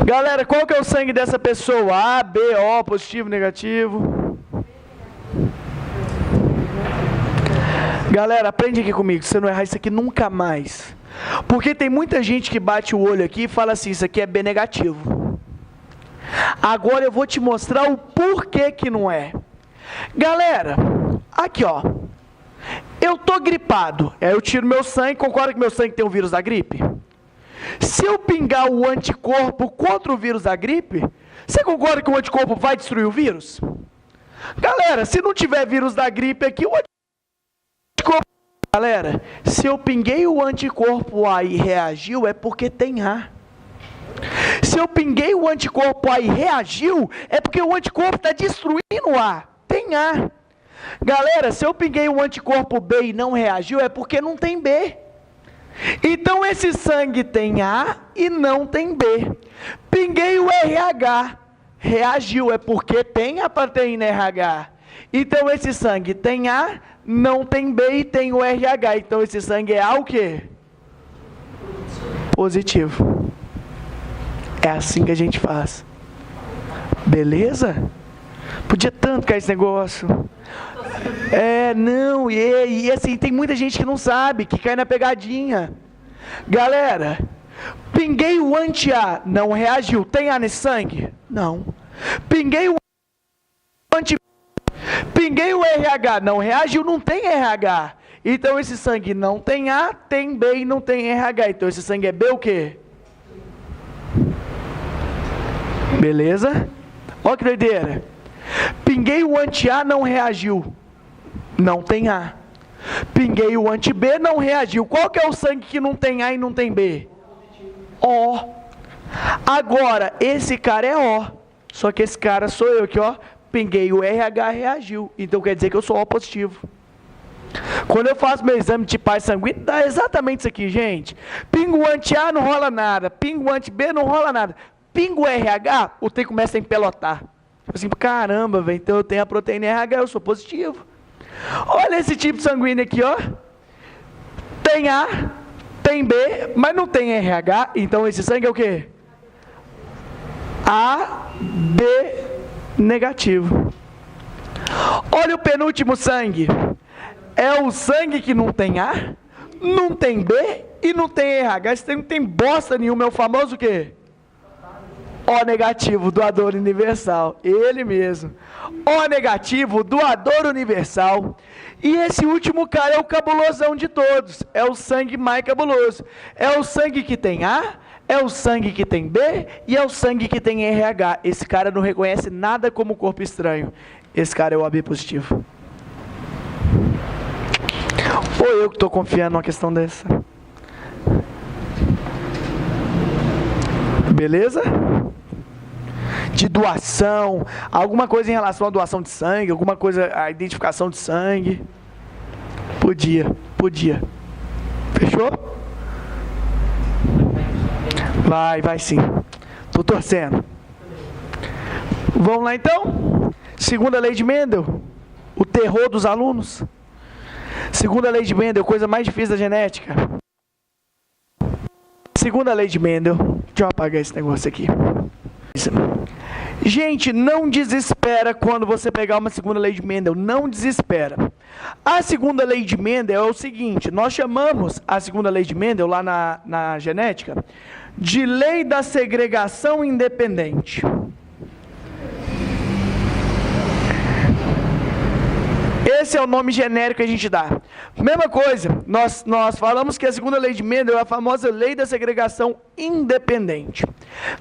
Galera, qual que é o sangue dessa pessoa? A, B, O, positivo, negativo? Galera, aprende aqui comigo, se você não errar isso aqui nunca mais. Porque tem muita gente que bate o olho aqui e fala assim, isso aqui é B negativo. Agora eu vou te mostrar o porquê que não é. Galera, aqui ó, eu tô gripado, aí eu tiro meu sangue, concorda que meu sangue tem o vírus da gripe? Se eu pingar o anticorpo contra o vírus da gripe, você concorda que o anticorpo vai destruir o vírus? Galera, se não tiver vírus da gripe aqui, o anticorpo... Galera, se eu pinguei o anticorpo A e reagiu, é porque tem A. Se eu pinguei o anticorpo A e reagiu, é porque o anticorpo está destruindo A. Tem A. Galera, se eu pinguei o anticorpo B e não reagiu, é porque não tem B. Então esse sangue tem A e não tem B. Pinguei o RH, reagiu, é porque tem a proteína RH. Então esse sangue tem A, não tem B e tem o RH. Então esse sangue é A o quê? Positivo. É assim que a gente faz. Beleza? Podia tanto cair esse negócio. Não, e assim, tem muita gente que não sabe, que cai na pegadinha. Galera, pinguei o anti-A, não reagiu. Tem A nesse sangue? Não. Pinguei o anti... Pinguei o RH, não reagiu, não tem RH. Então esse sangue não tem A, tem B e não tem RH. Então esse sangue é B o quê? Beleza? Olha que doideira. Pinguei o anti-A, não reagiu. Não tem A. Pinguei o anti-B, não reagiu. Qual que é o sangue que não tem A e não tem B? O. Agora, esse cara é O. Só que esse cara sou eu que, ó, pinguei o RH, reagiu. Então quer dizer que eu sou O positivo. Quando eu faço meu exame de tipagem sanguínea, dá exatamente isso aqui, gente. Pingo anti-A, não rola nada. Pingo anti-B, não rola nada. Pingo RH, o trem começa a empelotar. Tipo assim, caramba, velho, então eu tenho a proteína RH, eu sou positivo. Olha esse tipo sanguíneo aqui, ó. Tem A, tem B, mas não tem RH, então esse sangue é o quê? A, B negativo. Olha o penúltimo sangue. É o sangue que não tem A, não tem B e não tem RH. Esse não tem bosta nenhuma, é o famoso o quê? O negativo, doador universal. Ele mesmo. O negativo, doador universal. E esse último cara é o cabulosão de todos. É o sangue mais cabuloso. É o sangue que tem A, é o sangue que tem B e é o sangue que tem RH. Esse cara não reconhece nada como corpo estranho. Esse cara é o AB positivo. Ou eu que estou confiando numa questão dessa? Beleza? De doação, alguma coisa em relação à doação de sangue, alguma coisa, a identificação de sangue. Podia. Fechou? Vai sim. Tô torcendo. Vamos lá então? Segunda lei de Mendel. O terror dos alunos. Segunda lei de Mendel, coisa mais difícil da genética. Segunda lei de Mendel. Deixa eu apagar esse negócio aqui. Gente, não desespera quando você pegar uma segunda lei de Mendel. Não desespera. A segunda lei de Mendel é o seguinte. Nós chamamos a segunda lei de Mendel, lá na genética, de lei da segregação independente. Esse é o nome genérico que a gente dá. Mesma coisa, nós falamos que a segunda lei de Mendel é a famosa lei da segregação independente.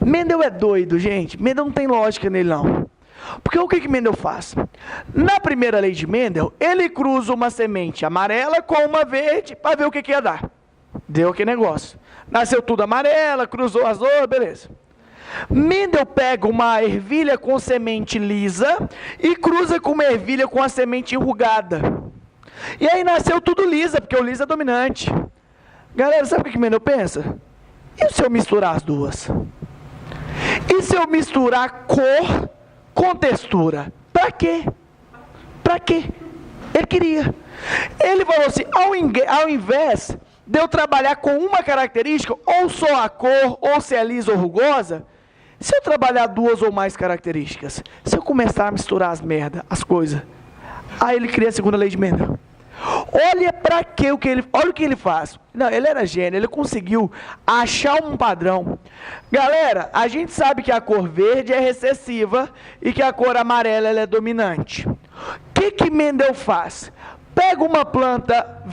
Mendel é doido, gente. Mendel não tem lógica nele, não. Porque o que Mendel faz? Na primeira lei de Mendel, ele cruza uma semente amarela com uma verde para ver o que ia dar. Deu aquele negócio. Nasceu tudo amarela, cruzou as duas, beleza. Mendel pega uma ervilha com semente lisa e cruza com uma ervilha com a semente enrugada. E aí nasceu tudo lisa, porque o lisa é dominante. Galera, sabe o que Mendel pensa? E se eu misturar as duas? E se eu misturar cor com textura? Pra quê? Pra quê? Ele queria. Ele falou assim, ao invés de eu trabalhar com uma característica, ou só a cor, ou se é lisa ou rugosa, se eu trabalhar duas ou mais características, se eu começar a misturar as coisas, aí ele cria a segunda lei de Mendel. Olha para que olha o que ele faz. Não, ele era gênio, ele conseguiu achar um padrão. Galera, a gente sabe que a cor verde é recessiva e que a cor amarela ela é dominante. O que Mendel faz? Pega uma planta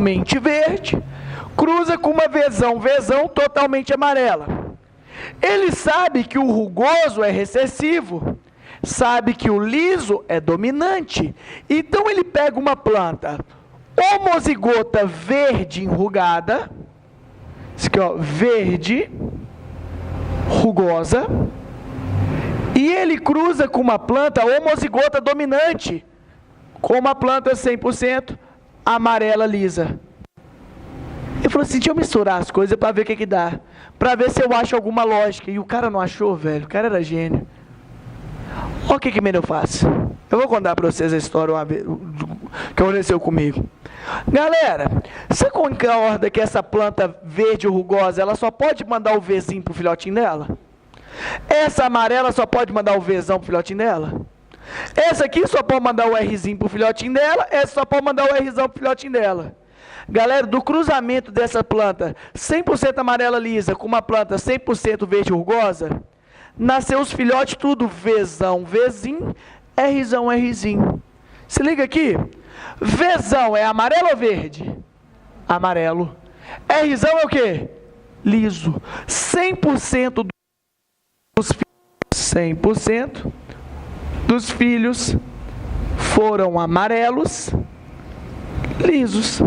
verde, cruza com uma vezão totalmente amarela. Ele sabe que o rugoso é recessivo, sabe que o liso é dominante. Então ele pega uma planta homozigota verde enrugada, isso aqui, ó, verde, rugosa, e ele cruza com uma planta homozigota dominante, com uma planta 100% amarela lisa. Ele falou assim, deixa eu misturar as coisas para ver o que dá. Para ver se eu acho alguma lógica. E o cara não achou, velho. O cara era gênio. Olha o que Mendel faz. Eu vou contar para vocês a história uma vez, que aconteceu comigo. Galera, você concorda que essa planta verde rugosa, ela só pode mandar o Vzinho pro filhotinho dela? Essa amarela só pode mandar o Vzão pro filhotinho dela? Essa aqui só pode mandar o Rzinho pro filhotinho dela, essa só pode mandar o Rzão pro filhotinho dela. Galera, do cruzamento dessa planta 100% amarela lisa com uma planta 100% verde rugosa, nasceu os filhotes tudo Vzão, Vzinho, Rzão, Rzinho. Se liga aqui. Vzão é amarelo ou verde? Amarelo. Rzão é o quê? Liso. 100% dos filhos, 100% dos filhos foram amarelos lisos.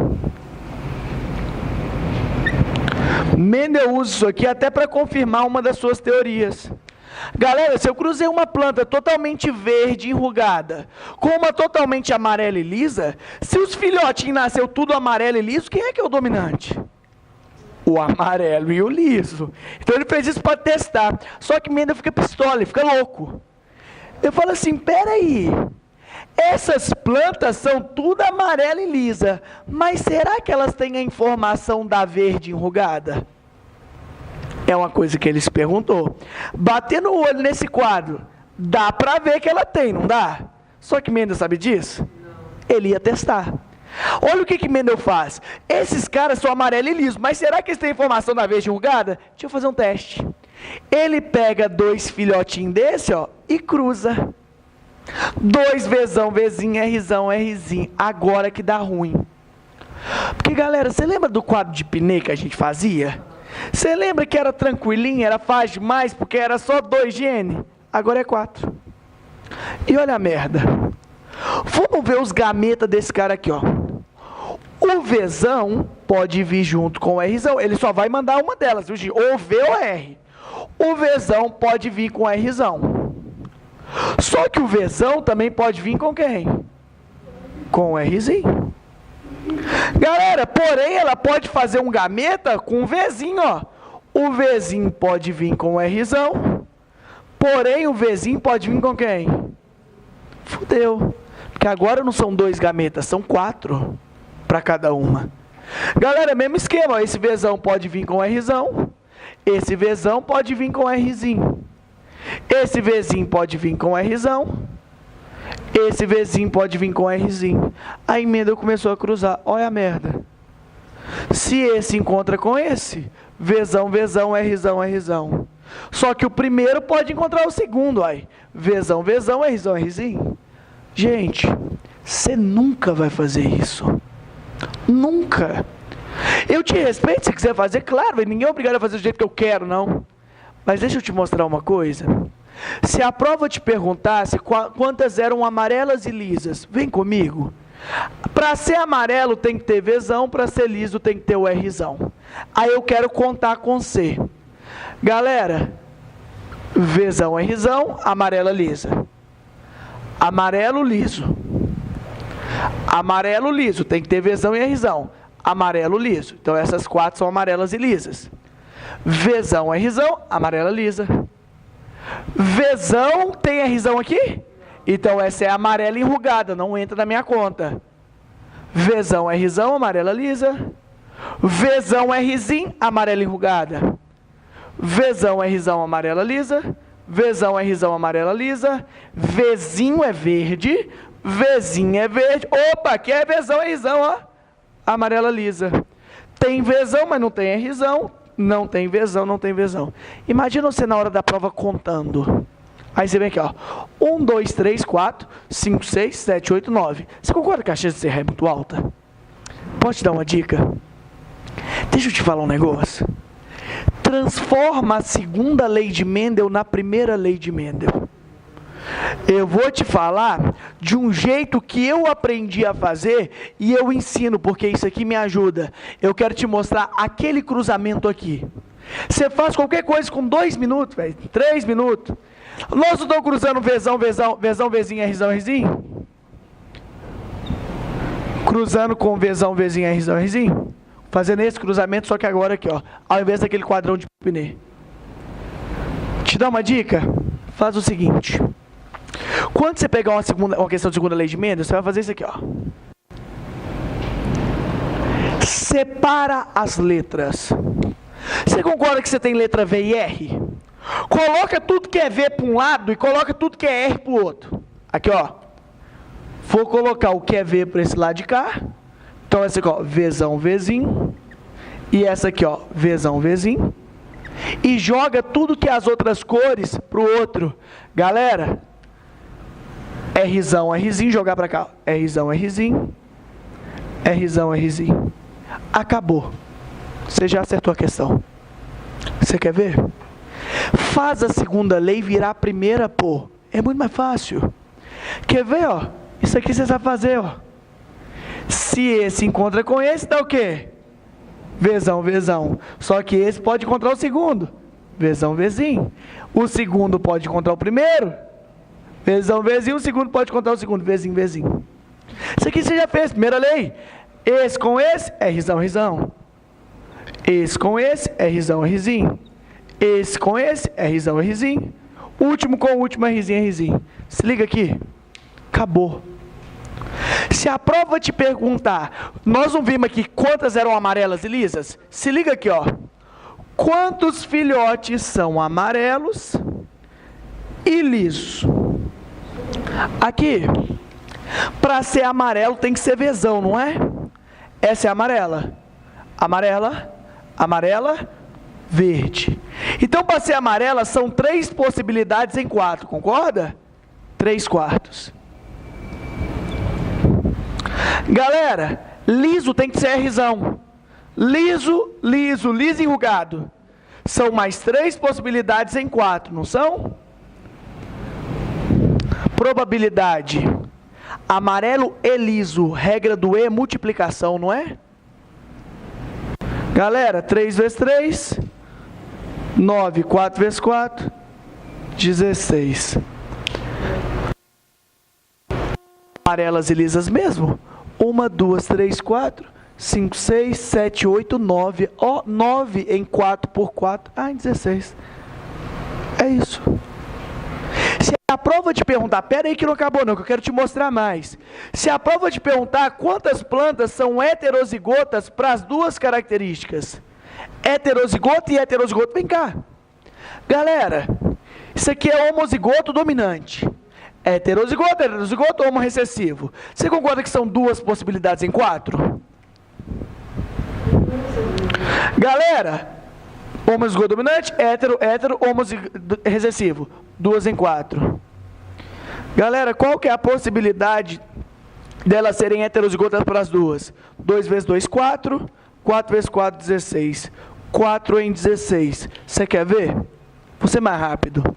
Mendel usa isso aqui até para confirmar uma das suas teorias. Galera, se eu cruzei uma planta totalmente verde, enrugada, com uma totalmente amarela e lisa, se os filhotinhos nasceu tudo amarelo e liso, quem é que é o dominante? O amarelo e o liso. Então ele fez isso para testar. Só que Mendel fica pistola, ele fica louco. Eu falo assim, peraí, essas plantas são tudo amarela e lisa, mas será que elas têm a informação da verde enrugada? É uma coisa que ele se perguntou. Batendo o olho nesse quadro, dá para ver que ela tem, não dá? Só que Mendel sabe disso? Ele ia testar. Olha o que Mendel faz. Esses caras são amarelo e liso, mas será que eles têm informação da verde enrugada? Deixa eu fazer um teste. Ele pega 2 filhotinhos desse, ó, e cruza. 2 Vzão, Vzinho, Rzão, Rzinho. Agora que dá ruim. Porque, galera, você lembra do quadro de Pinê que a gente fazia? Você lembra que era tranquilinho, era fácil demais, porque era só 2 genes? Agora é 4. E olha a merda. Vamos ver os gametas desse cara aqui, ó. O Vzão pode vir junto com o Rzão. Ele só vai mandar uma delas, viu, ou V ou R. O Vzão pode vir com o Rzão. Só que o Vzão também pode vir com quem? Com o Rzinho. Galera, porém, ela pode fazer um gameta com um Vzinho, ó. O Vzinho pode vir com o Rzão, porém o Vzinho pode vir com quem? Fudeu. Porque agora não são 2 gametas, são 4 para cada uma. Galera, mesmo esquema, ó. Esse Vzão pode vir com o Rzão, esse Vzão pode vir com o Rzinho, esse Vzinho pode vir com o Rzão, esse Vzinho pode vir com o Rzinho. Aí Mendel começou a cruzar. Olha a merda. Se esse encontra com esse, Vzão, Vzão, Rzão, Rzão. Só que o primeiro pode encontrar o segundo, aí. Vzão, Vzão, Rzão, Rzinho. Gente, você nunca vai fazer isso. Nunca. Eu te respeito se quiser fazer, claro, ninguém é obrigado a fazer do jeito que eu quero, não. Mas deixa eu te mostrar uma coisa. Se a prova te perguntasse quantas eram amarelas e lisas, vem comigo. Para ser amarelo tem que ter Vzão, para ser liso tem que ter o Rzão. Aí eu quero contar com C. Galera, Vzão, Rzão, amarela lisa. Amarelo liso. Amarelo liso, tem que ter Vzão e Rzão. Amarelo liso. Então essas 4 são amarelas e lisas. Vzão, Rzão, amarela lisa. Vzão tem Rzão aqui? Então essa é amarela enrugada, não entra na minha conta. Vzão, Rzão, amarela lisa. Vzão, Rzinho, amarela enrugada. Vzão, Rzão, amarela lisa. Vzão, Rzão, amarela lisa. Vzinho é verde. Vzinho é verde. Opa, aqui é Vzão, Rzão, ó. Amarela lisa. Tem Vzão, mas não tem Rzão. Não tem Vzão, não tem Vzão. Imagina você na hora da prova contando. Aí você vem aqui, ó. 1, 2, 3, 4, 5, 6, 7, 8, 9. Você concorda que a chance de ser ré é muito alta? Posso te dar uma dica? Deixa eu te falar um negócio. Transforma a segunda lei de Mendel na primeira lei de Mendel. Eu vou te falar de um jeito que eu aprendi a fazer e eu ensino, porque isso aqui me ajuda. Eu quero te mostrar aquele cruzamento aqui. Você faz qualquer coisa com 2 minutos, 3 minutos. Nós não estamos cruzando Vzão, Vzão, Vzão, Vzinho, Rzão, Rzinho? Cruzando com Vzão, Vzinho, Rzão, Rzinho? Fazendo esse cruzamento, só que agora aqui, ó. Ao invés daquele quadrão de Pinê. Te dá uma dica? Faz o seguinte. Quando você pegar uma questão de segunda lei de Mendel, você vai fazer isso aqui, ó. Separa as letras. Você concorda que você tem letra V e R? Coloca tudo que é V para um lado e coloca tudo que é R para o outro. Aqui, ó. Vou colocar o que é V para esse lado de cá. Então essa aqui, ó, Vzão, Vzinho. E essa aqui, ó, Vzão, Vzinho. E joga tudo que é as outras cores para o outro. Galera, Rzão, Rzinho, jogar para cá. Rzão, Rzinho. Rzão, Rzinho. Acabou. Você já acertou a questão. Você quer ver? Faz a segunda lei virar a primeira, pô. É muito mais fácil. Quer ver, ó? Isso aqui você sabe fazer, ó. Se Se esse encontra com esse, dá o quê? Vzão, Vzão. Só que esse pode encontrar o segundo. Vzão, Vzinho. O segundo pode encontrar o primeiro. Vzão, Vzinho. O segundo pode encontrar o segundo. Vzinho, Vzinho. Isso aqui você já fez. Primeira lei. Esse com esse é Rzão, Rzão. Esse com esse é Rzão, Rzinho. Esse com esse é Rzão, Rzinho. Último com o último é Rzinho, Rzinho. Se liga aqui. Acabou. Se a prova te perguntar, nós não vimos aqui quantas eram amarelas e lisas? Se liga aqui, ó. Quantos filhotes são amarelos e lisos? Aqui, para ser amarelo tem que ser Vzão, não é? Essa é amarela. Amarela, amarela, verde. Então, para ser amarela, são 3 possibilidades em 4, concorda? 3/4. Galera, liso tem que ser Rzão. Liso, liso, liso enrugado. São mais 3 possibilidades em 4, não são? Probabilidade. Amarelo e liso. Regra do E, multiplicação, não é? Galera, 3 vezes 3, 9, 4 vezes 4, 16. Amarelas e lisas mesmo? 1, 2, 3, 4, 5, 6, 7, 8, 9. Ó, 9 em 4 por 4. Ah, em 16. É isso. Se a prova te perguntar, pera aí que não acabou não, que eu quero te mostrar mais. Se a prova te perguntar quantas plantas são heterozigotas para as 2 características. Heterozigoto e heterozigoto, vem cá. Galera, isso aqui é homozigoto dominante. Heterozigoto, heterozigoto, homo recessivo. Você concorda que são 2 possibilidades em 4? Galera, homozigoto dominante, hétero, homozigoto recessivo. 2 em 4. Galera, qual que é a possibilidade delas serem heterozigotas para as 2? 2 vezes 2, 4. 4 vezes 4, 16. 4 em 16. Você quer ver? Vou ser mais rápido.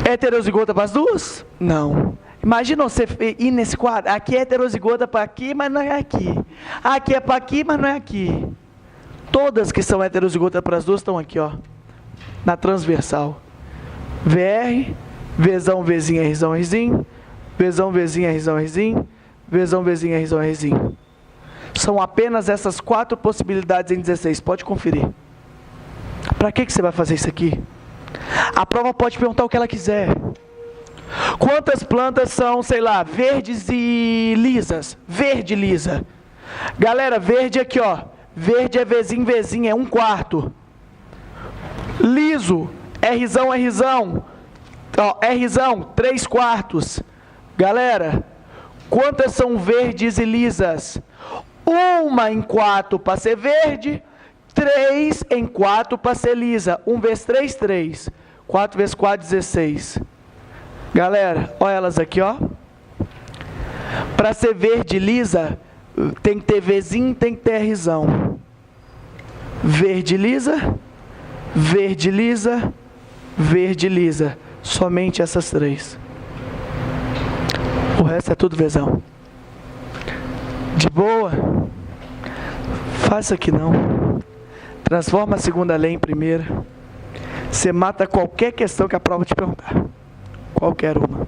Heterozigota para as 2? Não. Imagina você ir nesse quadro. Aqui é heterozigota para aqui, mas não é aqui. Aqui é para aqui, mas não é aqui. Todas que são heterozigotas para as 2 estão aqui, ó. Na transversal. VR, Vzão, Vzinho, Rzão, Rzinho. Vzão, Vzinho, Rzão, Rzinho. Vzão, Vzinho, Rzão, Rzinho. São apenas essas 4 possibilidades em 16. Pode conferir. Para que você vai fazer isso aqui? A prova pode perguntar o que ela quiser. Quantas plantas são, sei lá, verdes e lisas? Verde lisa. Galera, verde aqui, ó. Verde é Vzinho, Vzinho, é 1/4. Liso, Rzão, Rzão. Ó, Rzão, 3/4. Galera, quantas são verdes e lisas? 1 em 4 para ser verde, 3 em 4 para ser lisa. 1 vezes 3, 3. 4 vezes 4, 16. Galera, olha elas aqui, ó. Para ser verde lisa, tem que ter Vzinho, tem que ter Rzão. Verde lisa, verde lisa, verde lisa. Somente essas 3. O resto é tudo Vzão. De boa? Faça aqui não. Transforma a segunda lei em primeira. Você mata qualquer questão que a prova te perguntar. Qualquer uma.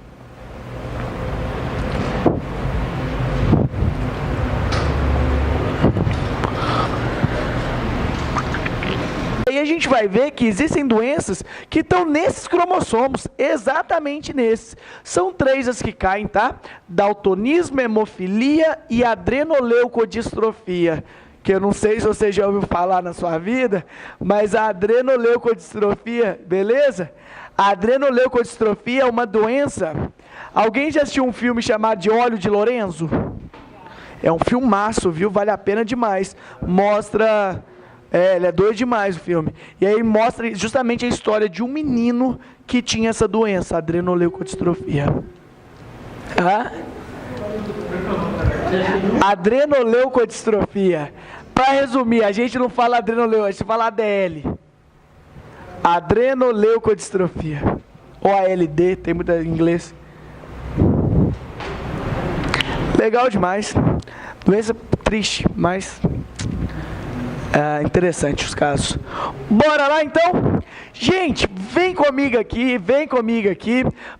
Aí a gente vai ver que existem doenças que estão nesses cromossomos, exatamente nesses. São 3 as que caem, tá? Daltonismo, hemofilia e adrenoleucodistrofia. Que eu não sei se você já ouviu falar na sua vida, mas a adrenoleucodistrofia, beleza? A adrenoleucodistrofia é uma doença. Alguém já assistiu um filme chamado de Óleo de Lorenzo? É um filmaço, viu? Vale a pena demais. Mostra... ele é doido demais o filme. E aí mostra justamente a história de um menino que tinha essa doença, adrenoleucodistrofia. Adrenoleucodistrofia. Para resumir, a gente não fala adrenoleuco, a gente fala ADL. Adrenoleucodistrofia. Ou ALD, tem muita em inglês. Legal demais. Doença triste, mas interessante os casos. Bora lá então? Gente, vem comigo aqui,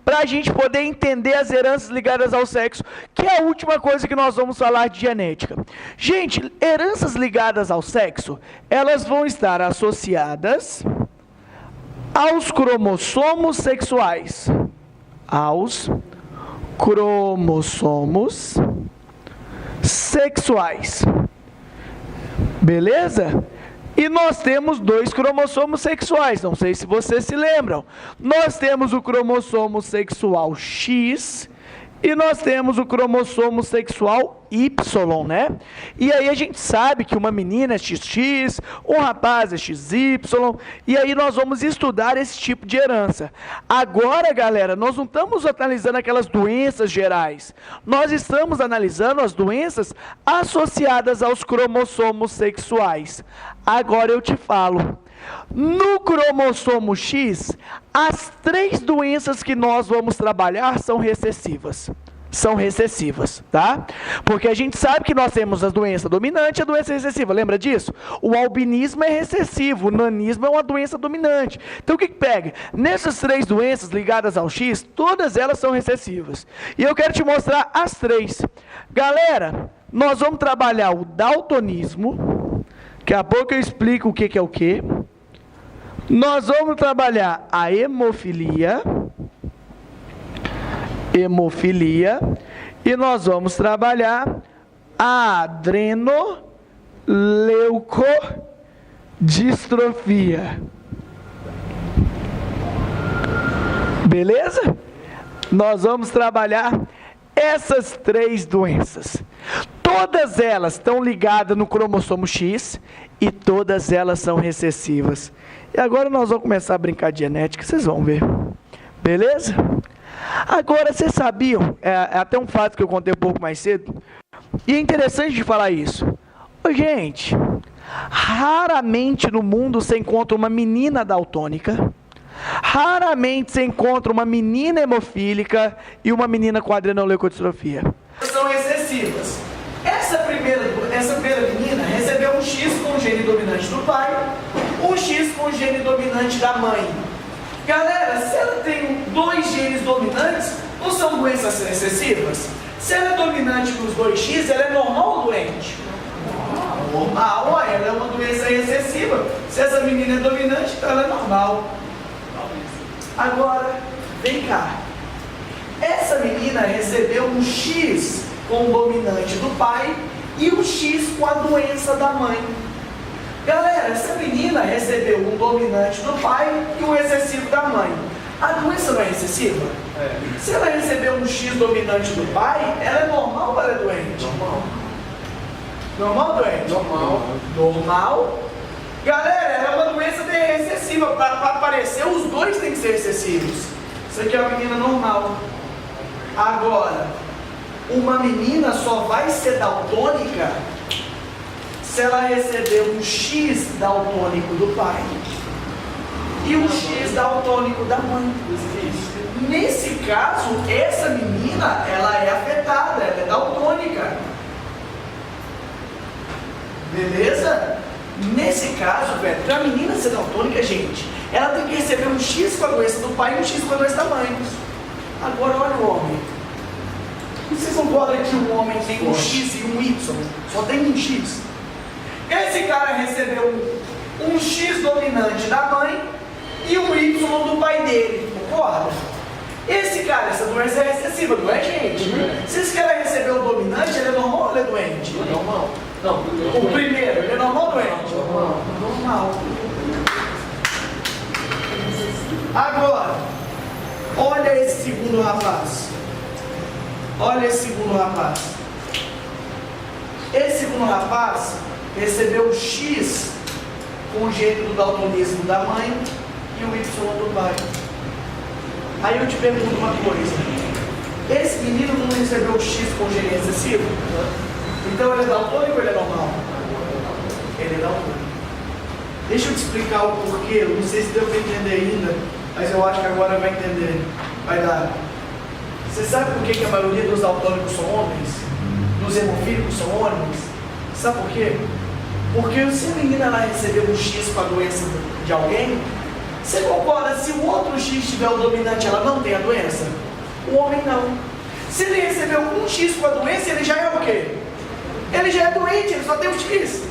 pra gente poder entender as heranças ligadas ao sexo, que é a última coisa que nós vamos falar de genética. Gente, heranças ligadas ao sexo, elas vão estar associadas aos cromossomos sexuais. Aos cromossomos sexuais. Beleza? E nós temos 2 cromossomos sexuais, não sei se vocês se lembram. Nós temos o cromossomo sexual X e nós temos o cromossomo sexual Y, né? E aí a gente sabe que uma menina é XX, um rapaz é XY, e aí nós vamos estudar esse tipo de herança. Agora, galera, nós não estamos analisando aquelas doenças gerais, nós estamos analisando as doenças associadas aos cromossomos sexuais. Agora eu te falo, no cromossomo X, as 3 doenças que nós vamos trabalhar são recessivas. Tá? Porque a gente sabe que nós temos a doença dominante e a doença recessiva, lembra disso? O albinismo é recessivo, o nanismo é uma doença dominante. Então o que pega? Nessas 3 doenças ligadas ao X, todas elas são recessivas. E eu quero te mostrar as 3. Galera, nós vamos trabalhar o daltonismo, daqui a pouco eu explico o que é o que. Nós vamos trabalhar a hemofilia, e nós vamos trabalhar a adrenoleucodistrofia. Beleza? Nós vamos trabalhar essas 3 doenças. Todas elas estão ligadas no cromossomo X e todas elas são recessivas. E agora nós vamos começar a brincar de genética, vocês vão ver. Beleza? Agora, vocês sabiam, é até um fato que eu contei um pouco mais cedo, e é interessante de falar isso. Gente, raramente no mundo você encontra uma menina daltônica, raramente você encontra uma menina hemofílica e uma menina com adrenoleucodistrofia. São recessivas. Essa primeira menina recebeu um X com o gene dominante do pai, um X com o gene dominante da mãe. Galera, se ela tem 2 genes dominantes, não são doenças recessivas? Se ela é dominante com os 2X, ela é normal ou doente? Normal, ela é uma doença recessiva. Se essa menina é dominante, então ela é normal. Agora, vem cá. Essa menina recebeu um X com o dominante do pai e um X com a doença da mãe. Galera, essa menina recebeu um dominante do pai e um recessivo da mãe. A doença não é recessiva? Se ela recebeu um X dominante do pai, ela é normal ou ela é doente? Normal ou doente? Normal. Galera, ela é uma doença recessiva. Para aparecer, os 2 têm que ser recessivos. Isso aqui é uma menina normal. Agora, uma menina só vai ser daltônica se ela receber um X daltônico do pai e um X daltônico da mãe. Nesse caso, essa menina, ela é afetada, ela é daltônica. Beleza? Nesse caso, velho, para a menina ser daltônica, gente, ela tem que receber um X com a doença do pai e um X com a doença da mãe. Agora, olha o homem. Vocês concordam que o homem tem um X e um Y? Só tem um X. Esse cara recebeu um X dominante da mãe e um Y do pai dele, concorda? Esse cara, essa doença é recessiva, não é, gente? Se esse cara recebeu o dominante, ele é normal ou ele é doente? Normal. Não, o primeiro, ele é normal ou doente? Normal. Agora, olha esse segundo rapaz. Esse segundo rapaz recebeu o X com o gene do daltonismo da mãe e o Y do pai. Aí eu te pergunto uma coisa. Esse menino não recebeu o X com o gene recessivo? Então ele é daltônico ou ele é normal? Ele é daltônico. Deixa eu te explicar o porquê. Eu não sei se deu para entender ainda, mas eu acho que agora vai entender. Vai dar. Você sabe por que a maioria dos daltônicos são homens? dos hemofílicos são ônibus? Sabe por quê? Porque se a menina ela receber um X com a doença de alguém, você concorda, se o outro X tiver o dominante, ela não tem a doença? O homem não. Se ele recebeu um X com a doença, ele já é o quê? Ele já é doente, ele só tem um X.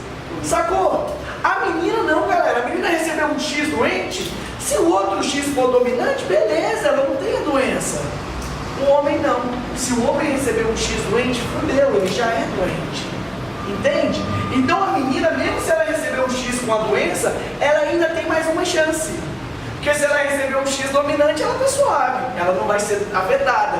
Sacou? A menina não, galera. A menina recebeu um X doente, se o outro X for dominante, beleza, ela não tem a doença. O homem não. Se o homem receber um X doente, fudeu, ele já é doente. Entende? Então a menina, mesmo se ela receber um X com a doença, ela ainda tem mais uma chance. Porque se ela receber um X dominante, ela está suave, ela não vai ser afetada.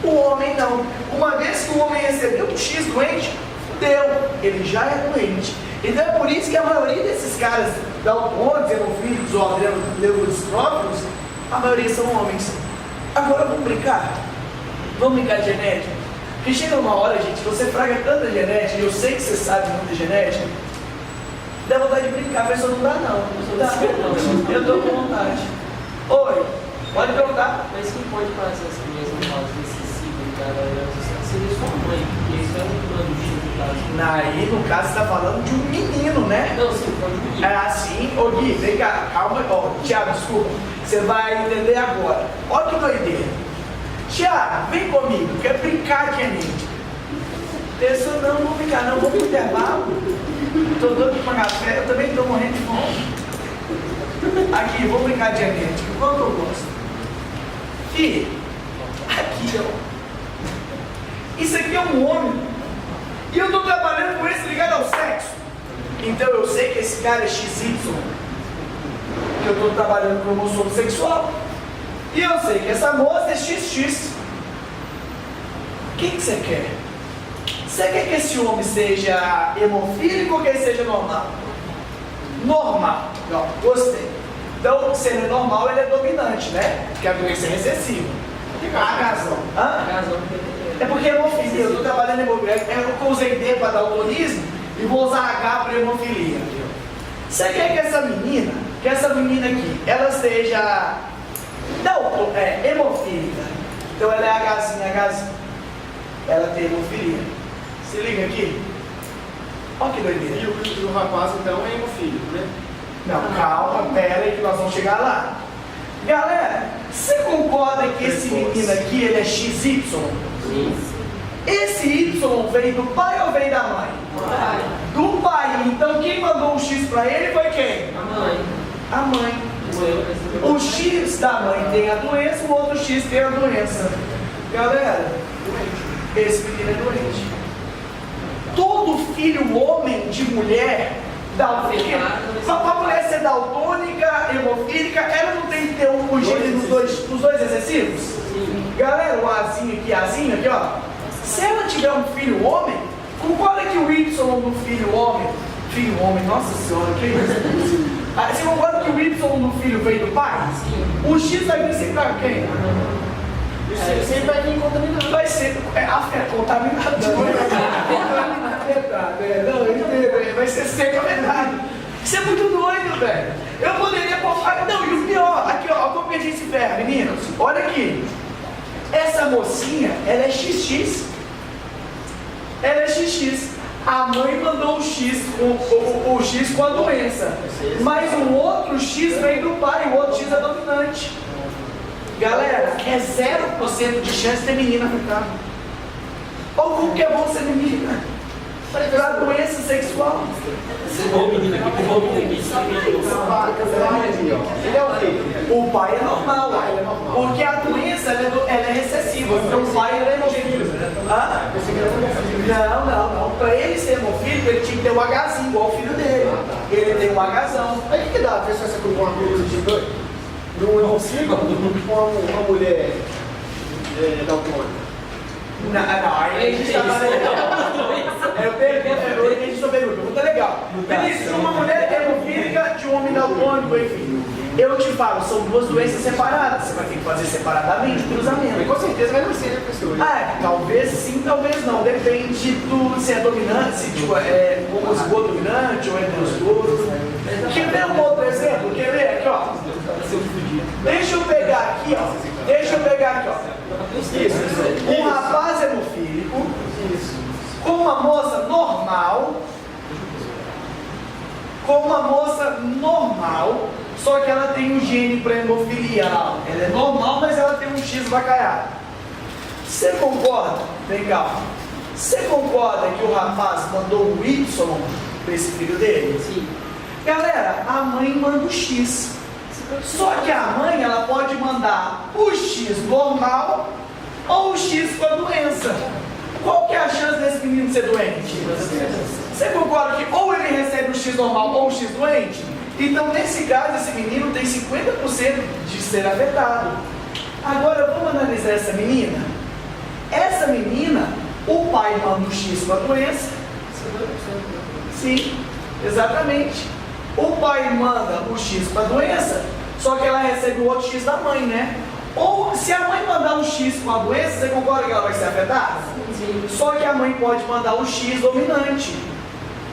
O homem não. Uma vez que o homem recebeu um X doente, fudeu, ele já é doente. Então é por isso que a maioria desses caras daltônicos, hemofílicos ou adrenoleucodistróficos, a maioria são homens. Agora vamos brincar? Vamos brincar de genética? Porque chega uma hora, gente, você fraga tanta genética, e eu sei que você sabe muita genética, dá vontade de brincar, mas só não dá não. Eu tô com vontade. Oi, pode perguntar? Mas quem pode fazer essa mesma causa excessiva da galera? Seria sua mãe, porque isso é um plano de caso. Aí, no caso, você está falando de um menino, né? Não, sim, pode um menino. É assim, ô Gui, vem cá, calma, ó, Thiago, desculpa, você vai entender agora. Olha que doideira. Thiago, vem comigo, quer brincar de genética. Pessoa, não vou brincar, não, vou pro intervalo. Estou doido para café, eu também estou morrendo de fome. Aqui, vou brincar de genética, qual que eu gosto? Filho, aqui, ó. Isso aqui é um homem. E eu estou trabalhando com esse ligado ao sexo. Então eu sei que esse cara é XY. Que eu estou trabalhando com cromossomo sexual. E eu sei que essa moça é XX. O que você quer? Você quer que esse homem seja hemofílico ou que ele seja normal? Normal. Ó, gostei. Então, se ele é normal, ele é dominante, né? Porque a doença é recessiva. A razão. É porque é hemofilia. Eu estou trabalhando em hemofilia. Eu usei D para daltonismo e vou usar H para hemofilia. Você quer que essa menina aqui, ela seja hemofílica. Então ela é Hzinha. Ela tem hemofilia. Se liga aqui. Olha que doideira. E o rapaz então é hemofílico, né? Não, calma, pera aí que nós vamos chegar lá. Galera, você concorda que esse menino aqui, ele é XY? Sim. Esse Y veio do pai ou veio da mãe? Pai. Do pai. Então quem mandou o X pra ele foi quem? A mãe. A mãe. O X da mãe tem a doença, o outro X tem a doença. Galera, esse menino é doente. Todo filho homem de mulher, para a mulher ser daltônica, hemofílica, ela não tem que ter um gene nos dois excessivos? Sim. Galera, o Azinho aqui, ó. Se ela tiver um filho homem, concorda que o Y do filho homem, nossa senhora, que isso? Você concorda que o Y do filho veio do pai? Sim. O X vai vir sempre pra quem? Sempre vai vir contaminado. Vai ser contaminado. Não, eu entendo, vai ser sempre verdade. Isso é muito doido, velho. Eu poderia postar. Não, e o pior, aqui ó, como que a gente se ferra, meninos? Olha aqui. Essa mocinha, ela é XX. Ela é XX. A mãe mandou o X, o X com a doença. Mas o outro X veio do pai, o outro X é dominante. Galera, é 0% de chance de ter menina afetada. Ou como que é bom ser menina? Para doença sexual. Ele é o quê? O pai é normal, porque a doença ela é recessiva. Então o pai é hemofílico. Não. Para ele ser hemofílico, ele tinha que ter um Hzinho, igual o filho dele. Ele tem um Hzão. Aí o que dá? A pessoa se com uma coisa de dois? Não consigo com uma mulher daltônica. Não, aí a gente está eu entendi sua pergunta, muito legal. Vinícius, uma mulher hemofílica de um homem daltônico, enfim. Eu te falo, são duas doenças separadas. Você vai ter que fazer separadamente, cruzamento. Mas com certeza vai nascer, né, pessoa? Talvez sim, talvez não. Depende do se é dominante, se tipo, é homozigoto dominante ou heterozigoto. Quer ver um outro exemplo? Quer ver? Aqui, ó. Deixa eu pegar aqui, ó. Isso. Um rapaz hemofílico com uma moça normal, só que ela tem um gene para hemofilial. Ela é normal, mas ela tem um X vacaiado. Você concorda? Vem cá. Você concorda que o rapaz mandou o Y para esse filho dele? Sim. Galera, a mãe manda o X. Só que a mãe, ela pode mandar o X normal ou o X com a doença. Qual que é a chance desse menino ser doente? Você concorda que ou ele recebe o X normal ou o X doente? Então, nesse caso, esse menino tem 50% de ser afetado. Agora, vamos analisar essa menina? Essa menina, o pai manda o X com a doença. Sim, exatamente. O pai manda o X com a doença, só que ela recebe o outro X da mãe, né? Ou se a mãe mandar um X com a doença, você concorda que ela vai ser afetada? Sim. Só que a mãe pode mandar o X dominante.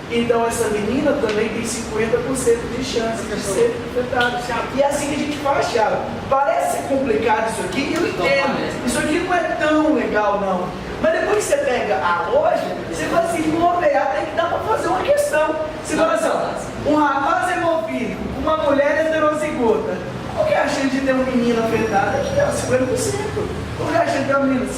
Então essa menina também tem 50% de chance de ser afetada. E é assim que a gente faz, Thiago. Parece complicado isso aqui, eu entendo. Isso aqui não é tão legal, não. Mas depois que você pega a loja, você fala assim, pô, até que dá para fazer uma questão. Você fala assim, ó, um rapaz hemofílico, uma mulher heterozigota. Qual que é a chance de ter um menino afetado? Aqui é 50%. Qual que é a chance de ter um menino? 50%.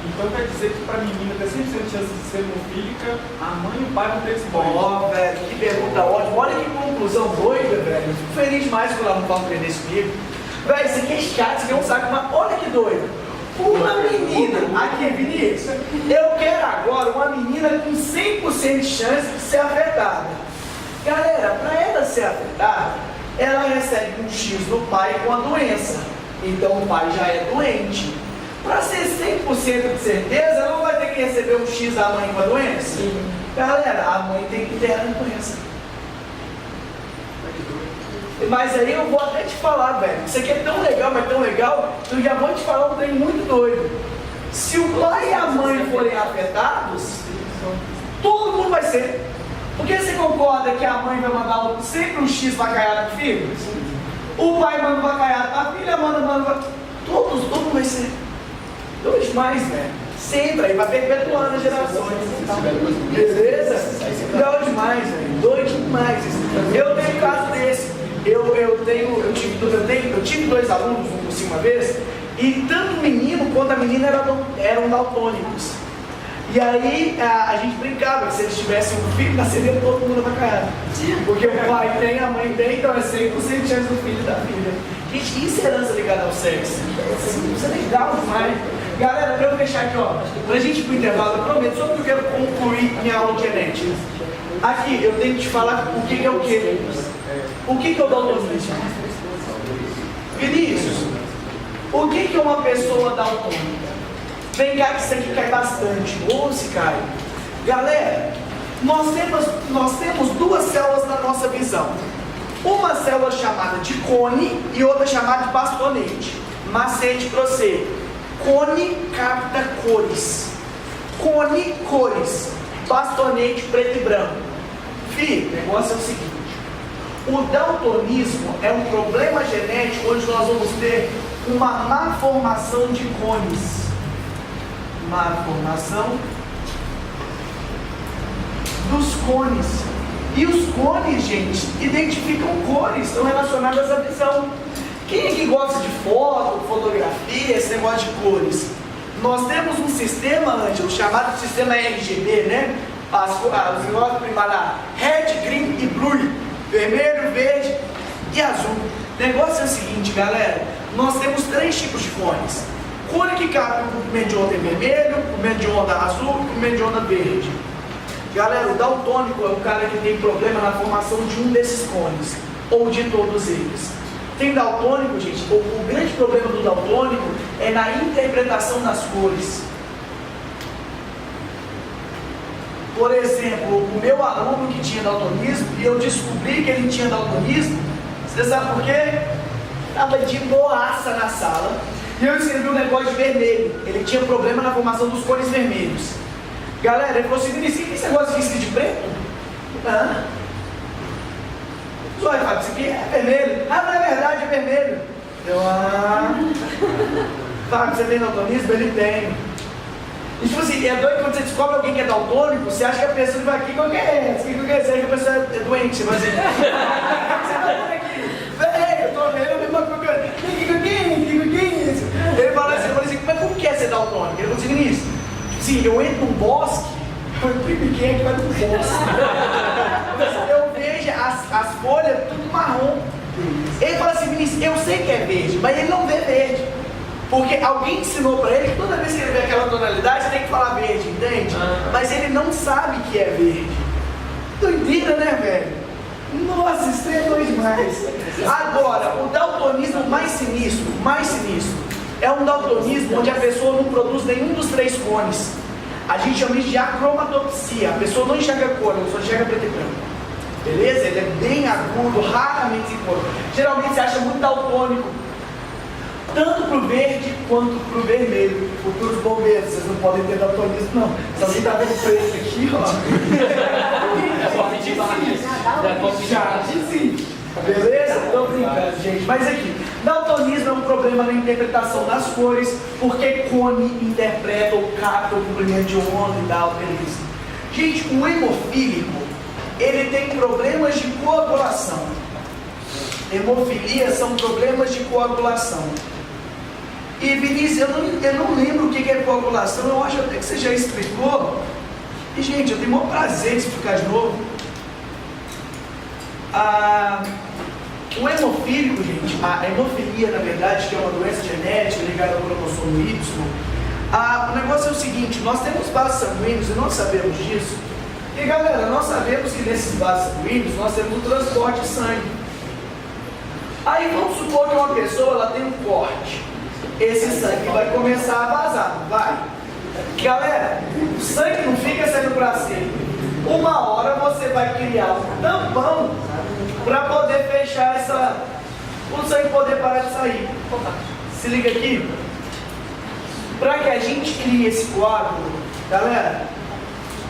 Então quer dizer que para a menina ter 100% de chance de ser hemofílica, a mãe e o pai vão ter esse doente. Ó, velho, que pergunta ótima. Olha que conclusão doida, velho. Eu fico feliz demais quando ela não fala aprender isso comigo. Velho, isso aqui é chato, isso aqui é um saco, mas olha que doido. Uma menina, aqui, Vinícius, eu quero agora uma menina com 100% de chance de ser afetada. Galera, para ela ser afetada, ela recebe um X do pai com a doença. Então o pai já é doente. Para ser 100% de certeza, ela não vai ter que receber um X da mãe com a doença? Sim. Galera, a mãe tem que ter a doença. Mas aí eu vou até te falar, velho. Isso aqui é tão legal, mas tão legal, que eu já vou te falar um trem muito doido. Se o pai e a mãe forem afetados, todo mundo vai ser. Porque você concorda que a mãe vai mandar sempre um X vacaiado pro filho? O pai manda um vacaiado pra filha, manda. Todo mundo vai ser. Doido demais, velho. Sempre, aí vai perpetuando as gerações. Beleza? Doido demais, velho. Doido demais. Eu tenho um caso desse. Eu tive 2 alunos no cursinho uma vez, e tanto o menino quanto a menina eram daltônicos. E aí a gente brincava que se eles tivessem um filho, nasceria todo mundo avacaiado. Porque o pai tem, a mãe tem, então é 100% de chance do filho e da filha. Gente, isso é herança ligada ao sexo. Isso é legal demais. Galera, pra eu fechar aqui, ó, pra gente ir pro intervalo, eu prometo, só porque eu quero concluir minha aula de genética. Aqui, eu tenho que te falar o que é o quê? O que é o daltonismo? Vinícius, o que é uma pessoa daltônica? Vem cá que isso aqui cai bastante. Ou se cai. Galera, nós temos 2 células na nossa visão. Uma célula chamada de cone e outra chamada de bastonete. Macete para você. Cone capta cores. Cone, cores. Bastonete, preto e branco. Fih, o negócio é o seguinte. O daltonismo é um problema genético onde nós vamos ter uma má formação de cones. Má formação dos cones. E os cones, gente, identificam cores, estão relacionadas à visão. Quem é que gosta de foto, fotografia, esse negócio de cores? Nós temos um sistema, Ângelo, chamado sistema RGB, né? Os negócios primários, red, green e blue. Vermelho, verde e azul. O negócio é o seguinte, galera. Nós temos 3 tipos de cones. Cone que capta o comprimento de onda vermelho, o comprimento de onda azul e o comprimento de onda verde. Galera, o daltônico é o cara que tem problema na formação de um desses cones, ou de todos eles. Tem daltônico, gente, o grande problema do daltônico é na interpretação das cores. Por exemplo, o meu aluno que tinha daltonismo, e eu descobri que ele tinha daltonismo, você sabe por quê? Estava de boaça na sala, e eu escrevi um negócio de vermelho. Ele tinha problema na formação dos cores vermelhos. Galera, ele falou assim, Vinícius, o que esse negócio aqui de preto? Olha, Fábio, isso aqui é vermelho. Ah, não é verdade, é vermelho. Fábio, você tem daltonismo? Ele tem. E tipo assim, é doido quando você descobre alguém que é daltônico, você acha que a pessoa vai aqui, qual que é essa? Você acha que a pessoa é doente, você vai dizer, você tá vendo aqui? Velho, eu tô vendo a mesma coisa. Que é isso? Ele fala assim, mas como que é ser daltônico? Ele falou assim, Vinícius, sim, eu entro num bosque, quem é que vai no bosque? Eu vejo as folhas tudo marrom. Ele fala assim, Vinícius, eu sei que é verde, mas ele não vê verde. Porque alguém ensinou pra ele que toda vez que ele vê aquela tonalidade, você tem que falar verde, entende? Mas ele não sabe que é verde. Doideira, né, velho? Nossa, isso é doido demais. Agora, o daltonismo mais sinistro, é um daltonismo onde a pessoa não produz nenhum dos três cones. A gente chama isso de acromatopsia. A pessoa não enxerga cor, ela só enxerga preto e branco. Beleza? Ele é bem agudo, raramente se encontra. Geralmente você acha muito daltônico, tanto pro verde quanto pro vermelho. Futuros bombeiros, vocês não podem ter daltonismo, não. Se alguém tá vendo preto aqui, ó. Beleza? Tô brincando, gente. Mas aqui, daltonismo é um problema na interpretação das cores, porque cone interpreta ou capta o comprimento de onda e tal, beleza. Gente, o hemofílico, ele tem problemas de coagulação. Hemofilia são problemas de coagulação. E Vinícius, eu não lembro o que é coagulação, eu acho até que você já explicou. E gente, eu tenho o maior prazer de explicar de novo. O hemofílico, gente, a hemofilia, na verdade, que é uma doença genética ligada ao cromossomo Y, o negócio é o seguinte, nós temos vasos sanguíneos e nós sabemos disso. E galera, nós sabemos que nesses vasos sanguíneos nós temos o transporte de sangue. Aí vamos supor que uma pessoa ela tem um corte. Esse sangue vai começar a vazar, vai. Galera, o sangue não fica saindo para sempre. Uma hora você vai criar um tampão para poder fechar o sangue poder parar de sair. Se liga aqui. Para que a gente crie esse coágulo, galera,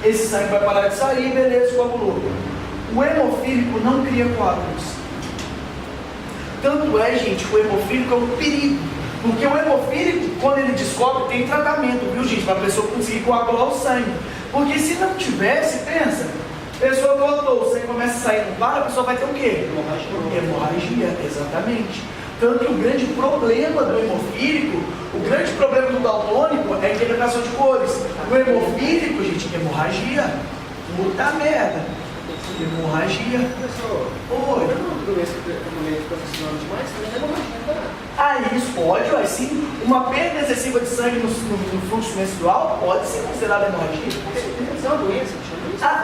esse sangue vai parar de sair, beleza, coagulou. O hemofílico não cria coágulos. Tanto é, gente, que o hemofílico é um perigo. Porque o hemofílico, quando ele descobre, tem tratamento, viu, gente? Para a pessoa conseguir coagular o sangue. Porque se não tivesse, pensa, a pessoa botou, o sangue começa a sair, não para, a pessoa vai ter o quê? Hemorragia, exatamente. Tanto que o grande problema do hemofílico, o grande problema do daltônico é a interpretação de cores. O hemofílico, gente, hemorragia. Puta merda. Hemorragia. Oi. Isso pode, assim, uma perda excessiva de sangue no fluxo menstrual pode ser considerada hemorragia. É uma doença,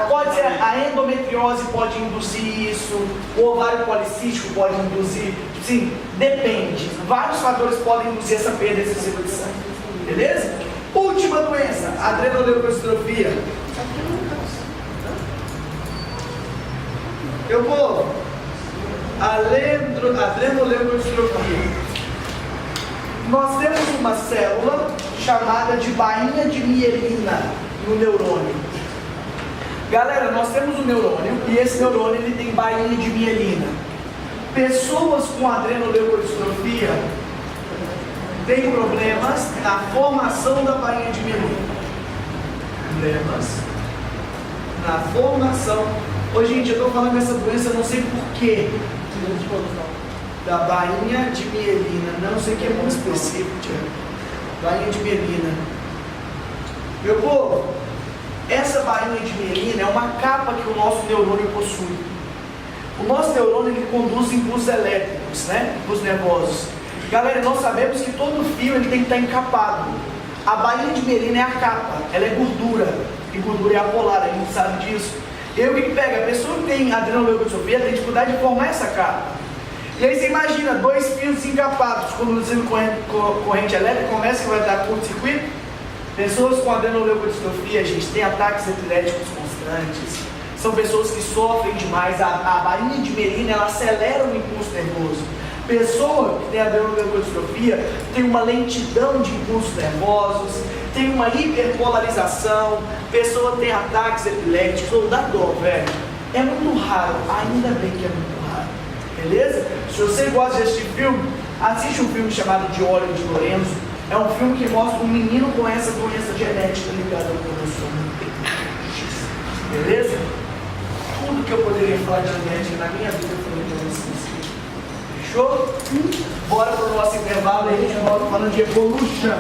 pode ser, a endometriose pode induzir isso, o ovário policístico pode induzir, sim, depende. Vários fatores podem induzir essa perda excessiva de sangue. Beleza? Última doença, adrenoleucodistrofia. Eu vou. Adrenoleucodistrofia. Nós temos uma célula chamada de bainha de mielina no neurônio. Galera, nós temos um neurônio e esse neurônio ele tem bainha de mielina. Pessoas com adrenoleucodistrofia têm problemas na formação da bainha de mielina. Problemas na formação. Ô, gente, eu estou falando dessa doença, eu não sei porquê. Da bainha de mielina, não sei o que é muito específico, Tiago. Bainha de mielina. Meu povo, essa bainha de mielina é uma capa que o nosso neurônio possui. O nosso neurônio ele conduz impulsos elétricos, né? Impulsos nervosos. Galera, nós sabemos que todo fio ele tem que estar encapado. A bainha de mielina é a capa, ela é gordura. E gordura é apolar, a gente sabe disso. E aí o que pega? A pessoa que tem adrenoleucodistrofia tem dificuldade de formar essa capa. E aí você imagina, dois fios encapados conduzindo corrente elétrica, começa que vai dar curto-circuito. Pessoas com adrenoleucodistrofia, gente, têm ataques epiléticos constantes. São pessoas que sofrem demais. A bainha de mielina, ela acelera o impulso nervoso. Pessoa que tem adrenoleucodistrofia tem uma lentidão de impulsos nervosos, tem uma hiperpolarização, pessoa tem ataques epiléticos, ou dá dor, velho. É muito raro, ainda bem que é muito raro. Beleza? Se você gosta de assistir filme, assiste um filme chamado De Olho de Lorenzo. É um filme que mostra um menino com essa doença genética ligada ao cromossomo X. Beleza? Tudo que eu poderia falar de genética na minha vida eu falei para vocês. Fechou? Bora pro nosso intervalo e a gente volta falando de evolution.